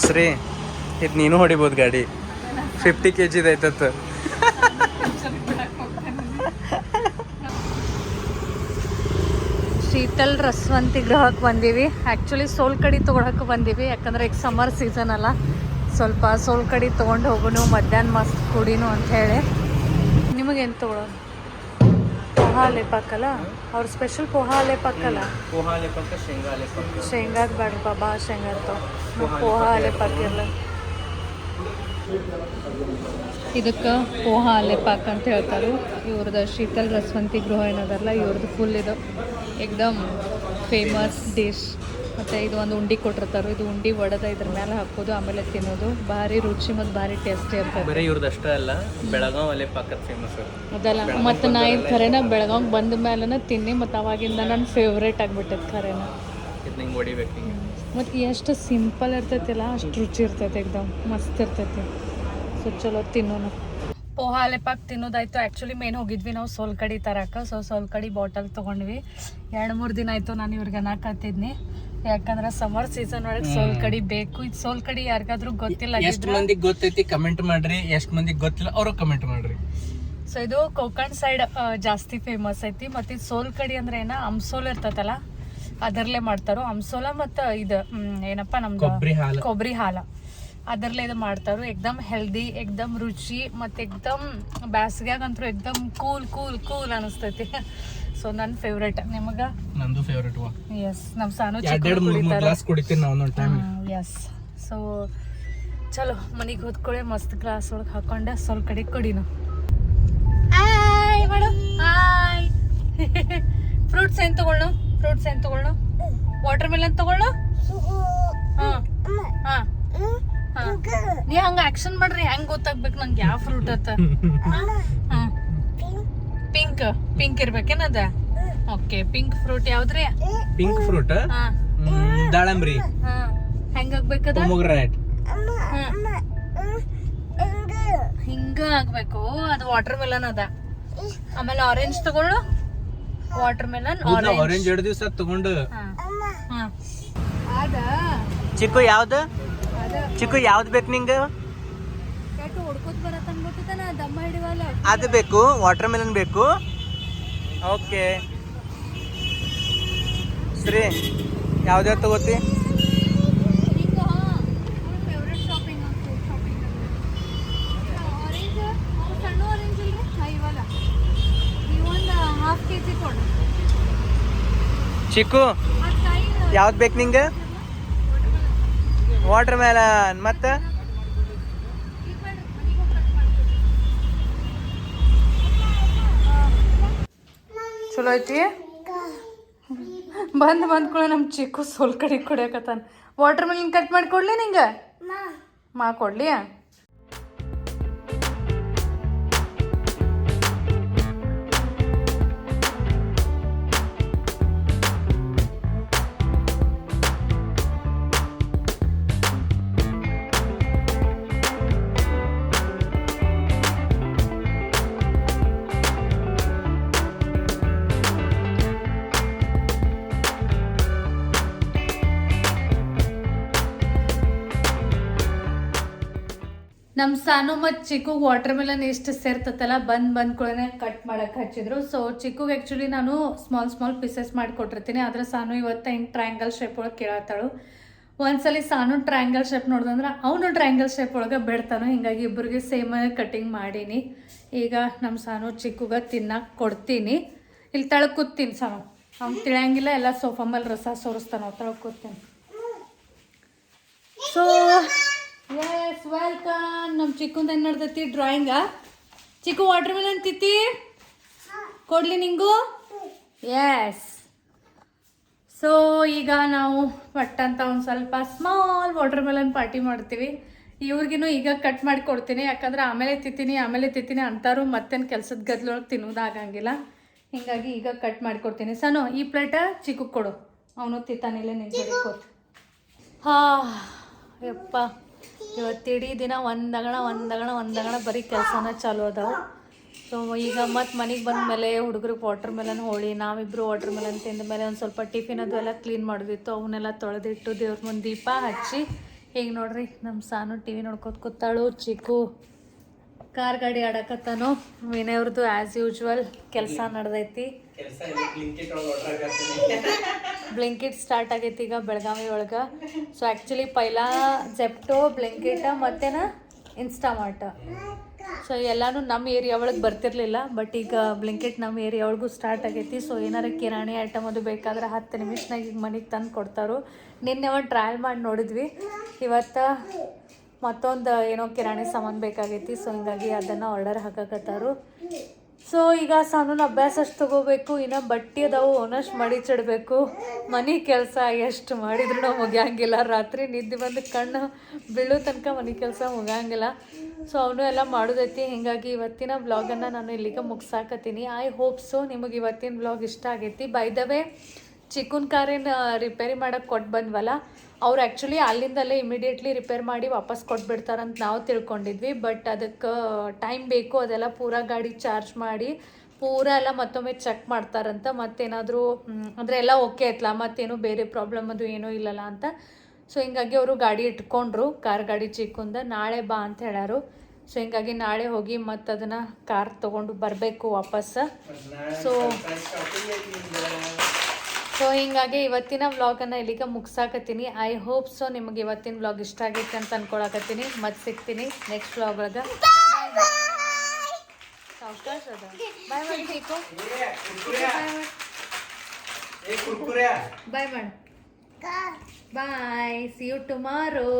ಸರಿ ಇದು ನೀನು ಹೊಡಿಬೋದು ಗಾಡಿ. 50 kg ಐತತ್.
ಶೀತಲ್ ರಸವಂತಿ ಗೃಹಕ್ಕೆ ಬಂದೀವಿ. ಆ್ಯಕ್ಚುಲಿ ಸೋಲ್ ಕಡಿ ತೊಗೊಳಕ್ಕೆ ಬಂದೀವಿ, ಯಾಕಂದ್ರೆ ಈಗ ಸಮ್ಮರ್ ಸೀಸನ್ ಅಲ್ಲ. ಸ್ವಲ್ಪ ಸೋಲ್ ಕಡಿ ತೊಗೊಂಡು ಹೋಗೋನು ಮಧ್ಯಾಹ್ನ ಮಸ್ತ್ ಕುಡಿನು ಅಂತ ಹೇಳಿ. ನಿಮಗೇನು ತೊಗೊಳೋದು? ಪೋಹಾ ಲೇಪಾಕಲ್ಲ ಅವ್ರ ಸ್ಪೆಷಲ್ ಪೋಹಾ ಲೇಪಾಕಲ್ಲ. ಶೇಂಗಾದ ಬೇಡಪ್ಪ, ಬಾ ಶೇಂಗಾ ಇರ್ತಾವ. ಪೋಹಾ ಲೇಪಾಕಿರಲ್ಲ ಇದಕ್ಕೆ ಪೋಹಾ ಅಲೆಪಾಕ್ ಅಂತ ಹೇಳ್ತಾರೆ. ಇವ್ರದ್ದು ಶೀತಲ್ ರಸವಂತಿ ಗೃಹ ಏನದಲ್ಲ ಇವ್ರದ್ದು ಫುಲ್ ಇದು ಏಕ್ದಮ್ ಫೇಮಸ್ ಡಿಶ್. ಮತ್ತು ಇದು ಒಂದು ಉಂಡೆ ಕೊಟ್ಟಿರ್ತಾರೆ. ಇದು ಉಂಡೆ ಒಡೆದ ಇದ್ರ ಮೇಲೆ ಹಾಕೋದು ಆಮೇಲೆ ತಿನ್ನೋದು. ಭಾರಿ ರುಚಿ ಮತ್ತು ಭಾರಿ ಟೇಸ್ಟಿ ಇರ್ತದೆ.
ಬರೀ ಇವ್ರದ್ದು ಅಷ್ಟೇ ಅಲ್ಲ, ಬೆಳಗಾವ್ ಅಲೆಪಾಕ್ ಫೇಮಸ್
ಅದಲ್ಲ. ಮತ್ತು ನಾ ಇದು ಖರೇನ ಬೆಳಗಾವ್ ಬಂದ ಮೇಲೆನ ತಿನ್ನಿ ಮತ್ತು ಅವಾಗಿಂದ ನನ್ನ ಫೇವ್ರೇಟ್ ಆಗಿಬಿಟ್ಟೈತೆ ಖರೇನ.
ಹಿಂಗೆ ಹೊಡಿಬೇಕು.
ಮತ್ತು ಎಷ್ಟು ಸಿಂಪಲ್ ಇರ್ತೈತಿಲ್ಲ ಅಷ್ಟು ರುಚಿ ಇರ್ತೈತೆ, ಏಕ್ದಮ್ ಮಸ್ತ್ ಇರ್ತೈತಿ. ಸೊ ಚಲೋ ತಿನ್ನೋಣ. ಪೋಹಾ ಅಲೆಪಾಕ್ ತಿನ್ನೋದಾಯ್ತು. ಆ್ಯಕ್ಚುಲಿ ಮೇನ್ ಹೋಗಿದ್ವಿ ನಾವು ಸೋಲ್ಕಡಿ ತರಕ್ಕೆ. ಸೊ ಸೋಲ್ಕಡಿ ಬಾಟಲ್ ತೊಗೊಂಡ್ವಿ. 2-3 ದಿನ ಆಯಿತು ನಾನು ಇವ್ರಿಗೆ ಅನ್ನಕತ್ತಿದ್ನಿ. ಯಾಕಂದ್ರೆ ಸಮ್ಮರ್ ಸೀಸನ್ ಒಳಗೆ ಸೋಲ್ಕಡಿ ಬೇಕು. ಇದು ಸೋಲ್ಕಡಿ ಯಾರಿಗಾದ್ರೂ ಗೊತ್ತಿಲ್ಲ,
ಎಷ್ಟು ಮಂದಿಗೆ ಗೊತ್ತೈತಿ ಕಮೆಂಟ್ ಮಾಡ್ರಿ, ಎಷ್ಟು ಮಂದಿಗೆ ಗೊತ್ತಿಲ್ಲ ಅವರು ಕಮೆಂಟ್ ಮಾಡ್ರಿ.
ಸೊ ಇದು ಕೋಕಣ್ ಸೈಡ್ ಜಾಸ್ತಿ ಫೇಮಸ್ ಐತಿ. ಮತ್ತು ಇದು ಸೋಲ್ಕಡಿ ಅಂದ್ರೆ ಏನ ಅಂಸೋಲ್ ಇರ್ತೈತಲ್ಲ ಅದರಲ್ಲೇ ಮಾಡ್ತಾರೋ. ಅಂಸೋಲ ಮತ್ತು ಇದು ಏನಪ್ಪ ನಮ್ದು ಕೊಬ್ಬರಿ ಹಾಲ ಅದರಲ್ಲೇ ಇದು ಮಾಡ್ತಾರೋ. ಏಕ್ದಮ್ ಹೆಲ್ದಿ, ಏಕ್ದಮ್ ರುಚಿ ಮತ್ತು ಏಕ್ದಮ್ ಬ್ಯಾಸ್ಗ್ಯಾಗಂತೂ ಏಕ್ದಮ್ ಕೂಲ್ ಕೂಲ್ ಕೂಲ್ ಅನಿಸ್ತೈತಿ. ಸೊ ನನ್ನ ಫೇವ್ರೇಟ್. ನಿಮಗೆ? ನಂದು ಫೇವ್ರೇಟ್. ಎಸ್, ನಮ್ಮ ಸಾನು ಕುಡಿತೀನಿ ನಾವು ಒಂದು ಟೈಮ್. ಎಸ್. ಸೊ ಚಲೋ ಮನೆಗೆ ಹೋದ್ಕೊಳ್ಳೆ ಮಸ್ತ್ ಗ್ಲಾಸ್ ಒಳಗೆ ಹಾಕೊಂಡೆ ಸ್ವಲ್ಪ ಕಡೆ ಕುಡಿನು. Hi madam, hi. ಫ್ರೂಟ್ಸ್ ಏನು ತಗೊಳ್ಳೋ? ಫ್ರೂಟ್ಸ್ ಏನು ತಗೊಳ್ಳೋ? ವಾಟರ್ ಮೆಲನ್ ತಗೊಳ್ಳೋ? ಹಾಂ ಹಾಂ ಹಾಂ. ನೀ ಹಂಗೆ ಆಕ್ಷನ್ ಮಾಡ್ರಿ, ಹೆಂಗೆ ಗೊತ್ತಾಗ್ಬೇಕು ನಂಗೆ ಯಾವ ಫ್ರೂಟ್ ಅತ್ತ? ಹಾಂ, ಪಿಂಕ್ ಪಿಂಕ್ ಇರ್ಬೇಕೇನದ? ಓಕೆ, ಪಿಂಕ್ ಫ್ರೂಟ್ ಯಾವ್ದ್ರಿ?
ಪಿಂಕ್ ಫ್ರೂಟ್ ದಾಳಂಬ್ರಿ.
ಹೆಂಗಾಗ್ಬೇಕದ?
ಪೊಮೊಗ್ರಾನೇಟ್.
ಹಿಂಗ ಆಗ್ಬೇಕು. ಅದು ವಾಟರ್ ಮೆಲನ್ ಅದ. ಆಮೇಲೆ ಆರೆಂಜ್ ತಗೊಳ್ಳು. ವಾಟರ್ ಮೆಲನ್,
ಆರೆಂಜ್ 2 ದಿವಸ ತಗೊಂಡು.
ಅದ
ಚಿಕ್ಕು ಯಾವ್ದು? ಚಿಕ್ಕು ಯಾವ್ದು ಬೇಕು ನಿಂಗೆ?
ಹುಡ್ಕೋತ್ ಬರತ್ತ ಅನ್ಬಿಟ್ಟಿದ್ದಾನ ದಮ್ಮ ಹಿಡಿವಲ್ಲ.
ಅದು ಬೇಕು, ವಾಟರ್ ಮೆಲನ್ ಬೇಕು. ಓಕೆ ಸರಿ, ಯಾವ್ದ್ಯಾವ್ದು ತಗೋತಿ?
ಫೇವ್ರೆಟ್ ಶಾಪಿಂಗ್ ಶಾಪಿಂಗ್ ಆರೆಂಜ್, ಸಣ್ಣ ಆರೆಂಜ್ ಇಲ್ರಿ ಇವಲ್ಲ. ನೀವೊಂದು ½ kg ಕೊಡು.
ಚಿಕ್ಕು ಯಾವ್ದು ಬೇಕು ನಿಂಗೆ? Water melon. ಮತ್ತೆ
ಚಲೋ ಐತಿ. ಬಂದ್ಕೊಳ್ಳೋ ನಮ್ಮ ಚಿಕ್ಕು ಸೋಲ್ ಕಡೆ ಕುಡಿಯಕತ್ತಾನ. ವಾಟರ್ ಮೆಲನ್ ಕಟ್ ಮಾಡಿ ಕೊಡ್ಲಿ ನಿಂಗೆ? ಕೊಡ್ಲಿ. ನಮ್ಮ ಸಾನು ಮತ್ತು ಚಿಕ್ಕು ವಾಟರ್ ಮೆಲನ್ ಎಷ್ಟು ಸೇರ್ತತಲ್ಲ ಬಂದ್ಕೊಳ್ಳೆ ಕಟ್ ಮಾಡಕ್ಕೆ ಹಚ್ಚಿದ್ರು. ಸೊ ಚಿಕ್ಕುಗೆ ಆ್ಯಕ್ಚುಲಿ ನಾನು ಸ್ಮಾಲ್ ಪೀಸಸ್ ಮಾಡಿಕೊಟ್ಟಿರ್ತೀನಿ. ಆದರೆ ಸಾನು ಇವತ್ತು ಹಿಂಗೆ ಟ್ರಯಾಂಗಲ್ ಶೇಪ್ ಒಳಗೆ ಕೇಳತ್ತಾಳು. ಒಂದ್ಸಲಿ ಸಾನು ಟ್ರಯಾಂಗಲ್ ಶೇಪ್ ನೋಡ್ದಂದ್ರೆ ಅವನು ಟ್ರಯಾಂಗಲ್ ಶೇಪ್ ಒಳಗೆ ಬೇಡ್ತಾನು. ಹಿಂಗಾಗಿ ಇಬ್ಬರಿಗೆ ಸೇಮ್ ಕಟ್ಟಿಂಗ್ ಮಾಡೀನಿ. ಈಗ ನಮ್ಮ ಸಾನು ಚಿಕ್ಕುಗೆ ತಿನ್ನಕ್ಕೆ ಕೊಡ್ತೀನಿ. ಇಲ್ಲಿ ತಳಗೆ ಕೂತೀನಿ. ಸಾನು ಅವ್ನು ತಿಳಿಯಂಗಿಲ್ಲ, ಎಲ್ಲ ಸೋಫಾ ಮೇಲೆ ರಸ ಸೋರಿಸ್ತಾನೆ. ಅವ್ರು ತಳಗೆ ಕೂತೀನಿ. So yes, welcome. ನಮ್ಮ ಚಿಕ್ಕಂದು ಏನು ನಡ್ದೈತಿ? ಡ್ರಾಯಿಂಗಾ? ಚಿಕ್ಕು ವಾಟರ್ ಮೆಲನ್ ತಿತ್ತಿ ಕೊಡ್ಲಿ ನಿಂಗೂ? ಎಸ್. ಸೊ ಈಗ ನಾವು ಪಟ್ಟಂತ ಒಂದು ಸ್ವಲ್ಪ ಸ್ಮಾಲ್ ವಾಟರ್ ಮೆಲನ್ ಪಾರ್ಟಿ ಮಾಡ್ತೀವಿ. ಇವ್ರಿಗೂ ಈಗ ಕಟ್ ಮಾಡಿ ಕೊಡ್ತೀನಿ. ಯಾಕಂದ್ರೆ ಆಮೇಲೆ ತಿತ್ತೀನಿ ಅಂತಾರು ಮತ್ತೇನು ಕೆಲಸದ ಗದ್ಲೊಳಗೆ ತಿನ್ನೋದಾಗಂಗಿಲ್ಲ. ಹಿಂಗಾಗಿ ಈಗ ಕಟ್ ಮಾಡಿಕೊಡ್ತೀನಿ. ಸನು ಈ ಪ್ಲೇಟ ಚಿಕ್ಕು ಕೊಡು, ಅವನು ತಿತ್ತಾನಿಲ್ಲ ನಿನ್ನ ಜೊತೆ ಕೂತು. ಯಪ್ಪ, ಇವತ್ತಿಡೀ ದಿನ ಒಂದಗಣ ಬರೀ ಕೆಲಸನ ಚಾಲು ಅದಾವೆ. ಸೊ ಈಗ ಮತ್ತೆ ಮನೆಗೆ ಬಂದ ಮೇಲೆ ಹುಡುಗರಿಗೆ ವಾಟರ್ ಮೆಲನ್ ಹೋಳಿ, ನಾವಿಬ್ಬರು ವಾಟರ್ ಮೆಲನ್ ತಿಂದ ಮೇಲೆ ಒಂದು ಸ್ವಲ್ಪ ಟಿಫಿನ್ ಅದು ಎಲ್ಲ ಕ್ಲೀನ್ ಮಾಡಿದಿತ್ತು. ಅವನ್ನೆಲ್ಲ ತೊಳೆದಿಟ್ಟು ದೇವ್ರ ಮುಂದೆ ದೀಪ ಹಚ್ಚಿ ಈಗ ನೋಡ್ರಿ ನಮ್ಮ ಸಾನು ಟಿ ವಿ ನೋಡ್ಕೊತ ಕೂತಾಳು. ಚಿಕ್ಕು ಕಾರ್ ಗಾಡಿ ಆಡಕತ್ತಾನು. ವಿನಯವ್ರದ್ದು ಆ್ಯಸ್ ಯೂಶ್ವಲ್ ಕೆಲಸ ನಡೆದೈತಿ. ಬ್ಲಿಂಕಿಟ್ ಸ್ಟಾರ್ಟ್ ಆಗೈತಿ ಈಗ ಬೆಳಗಾವಿ ಒಳಗೆ. ಸೊ ಆ್ಯಕ್ಚುಲಿ ಪೈಲಾ ಜೆಪ್ಟೋ, ಬ್ಲಿಂಕಿಟ ಮತ್ತೇನ ಇನ್ಸ್ಟಾಮಾರ್ಟ್. ಸೊ ಎಲ್ಲನೂ ನಮ್ಮ ಏರಿಯಾ ಒಳಗೆ ಬರ್ತಿರ್ಲಿಲ್ಲ. ಬಟ್ ಈಗ ಬ್ಲಿಂಕಿಟ್ ನಮ್ಮ ಏರಿಯಾ ಒಳಗೂ ಸ್ಟಾರ್ಟ್ ಆಗೈತಿ. ಸೊ ಏನಾರ ಕಿರಾಣಿ ಐಟಮ್ ಅದು ಬೇಕಾದ್ರೆ 10 ನಿಮಿಷನಾಗ ಈಗ ಮನೆಗೆ ತಂದು ಕೊಡ್ತಾರೋ. ನಿನ್ನೆ ಒಂದು ಟ್ರಯಲ್ ಮಾಡಿ ನೋಡಿದ್ವಿ. ಇವತ್ತು ಮತ್ತೊಂದು ಏನೋ ಕಿರಾಣಿ ಸಾಮಾನು ಬೇಕಾಗೈತಿ. ಸೊ ಹಿಂಗಾಗಿ ಅದನ್ನು ಆರ್ಡರ್ ಹಾಕಕತ್ತಾರು. ಸೊ ಈಗ ಸಾನೂನು ಅಭ್ಯಾಸ ಅಷ್ಟು ತೊಗೋಬೇಕು. ಇನ್ನು ಬಟ್ಟೆ ಅದಾವು ಅವನಷ್ಟು ಮಡಿಚಿಡ್ಬೇಕು. ಮನೆ ಕೆಲಸ ಎಷ್ಟು ಮಾಡಿದ್ರು ಮುಗಿಯಂಗಿಲ್ಲ. ರಾತ್ರಿ ನಿದ್ದೆ ಬಂದು ಕಣ್ಣು ಬೀಳೋ ತನಕ ಮನೆ ಕೆಲಸ ಮುಗಿಯಂಗಿಲ್ಲ. ಸೊ ಅವನು ಎಲ್ಲ ಮಾಡೋದೈತಿ. ಹೀಗಾಗಿ ಇವತ್ತಿನ ವ್ಲಾಗನ್ನು ನಾನು ಇಲ್ಲಿಗೆ ಮುಗಿಸಾಕತ್ತೀನಿ. ಐ ಹೋಪ್ ಸೊ ನಿಮಗೆ ಇವತ್ತಿನ ವ್ಲಾಗ್ ಇಷ್ಟ ಆಗೈತಿ. ಬೈ ದ ವೇ ಚಿಕ್ಕನ್ ಕಾರಿನ ರಿಪೇರಿ ಮಾಡೋಕ್ಕೆ ಕೊಟ್ಟು ಬಂದ್ವಲ್ಲ, ಅವ್ರು ಆ್ಯಕ್ಚುಲಿ ಅಲ್ಲಿಂದಲೇ ಇಮಿಡಿಯೇಟ್ಲಿ ರಿಪೇರ್ ಮಾಡಿ ವಾಪಸ್ ಕೊಟ್ಬಿಡ್ತಾರಂತ ನಾವು ತಿಳ್ಕೊಂಡಿದ್ವಿ. ಬಟ್ ಅದಕ್ಕೆ ಟೈಮ್ ಬೇಕು. ಅದೆಲ್ಲ ಪೂರಾ ಗಾಡಿ ಚಾರ್ಜ್ ಮಾಡಿ ಪೂರಾ ಎಲ್ಲ ಮತ್ತೊಮ್ಮೆ ಚೆಕ್ ಮಾಡ್ತಾರಂತ. ಮತ್ತೇನಾದರೂ ಅಂದರೆ ಎಲ್ಲ ಓಕೆ ಐತಲ್ಲ, ಮತ್ತೇನು ಬೇರೆ ಪ್ರಾಬ್ಲಮ್ ಅದು ಏನೂ ಇಲ್ಲಲ್ಲ ಅಂತ. ಸೊ ಹಿಂಗಾಗಿ ಅವರು ಗಾಡಿ ಇಟ್ಕೊಂಡ್ರು, ಕಾರ್ ಗಾಡಿ ಚಿಕ್ಕಂದ. ನಾಳೆ ಬಾ ಅಂತ ಹೇಳ್ಯಾರು. ಸೊ ಹಿಂಗಾಗಿ ನಾಳೆ ಹೋಗಿ ಮತ್ತು ಅದನ್ನು ಕಾರ್ ತೊಗೊಂಡು ಬರಬೇಕು ವಾಪಸ್. ಸೊ ಹಿಂಗಾಗಿ ಇವತ್ತಿನ ವ್ಲಾಗನ್ನು ಇಲ್ಲಿಗೆ ಮುಗಿಸಾಕತ್ತೀನಿ. ಐ ಹೋಪ್ ಸೊ ನಿಮಗೆ ಇವತ್ತಿನ ವ್ಲಾಗ್ ಇಷ್ಟ ಆಗೈತೆ ಅಂತ ಅನ್ಕೊಳಕತ್ತೀನಿ. ಮತ್ತೆ ಸಿಗ್ತೀನಿ ನೆಕ್ಸ್ಟ್ ವ್ಲಾಗ್ ಒಳಗೆ. ಸಾವಕಾಶ ಅದ ಬಾಯ್ ಮಾಡಿ ಬೇಕು. ಬಾಯ್ ಮಾಡಿ. ಬಾಯ್. See you tomorrow.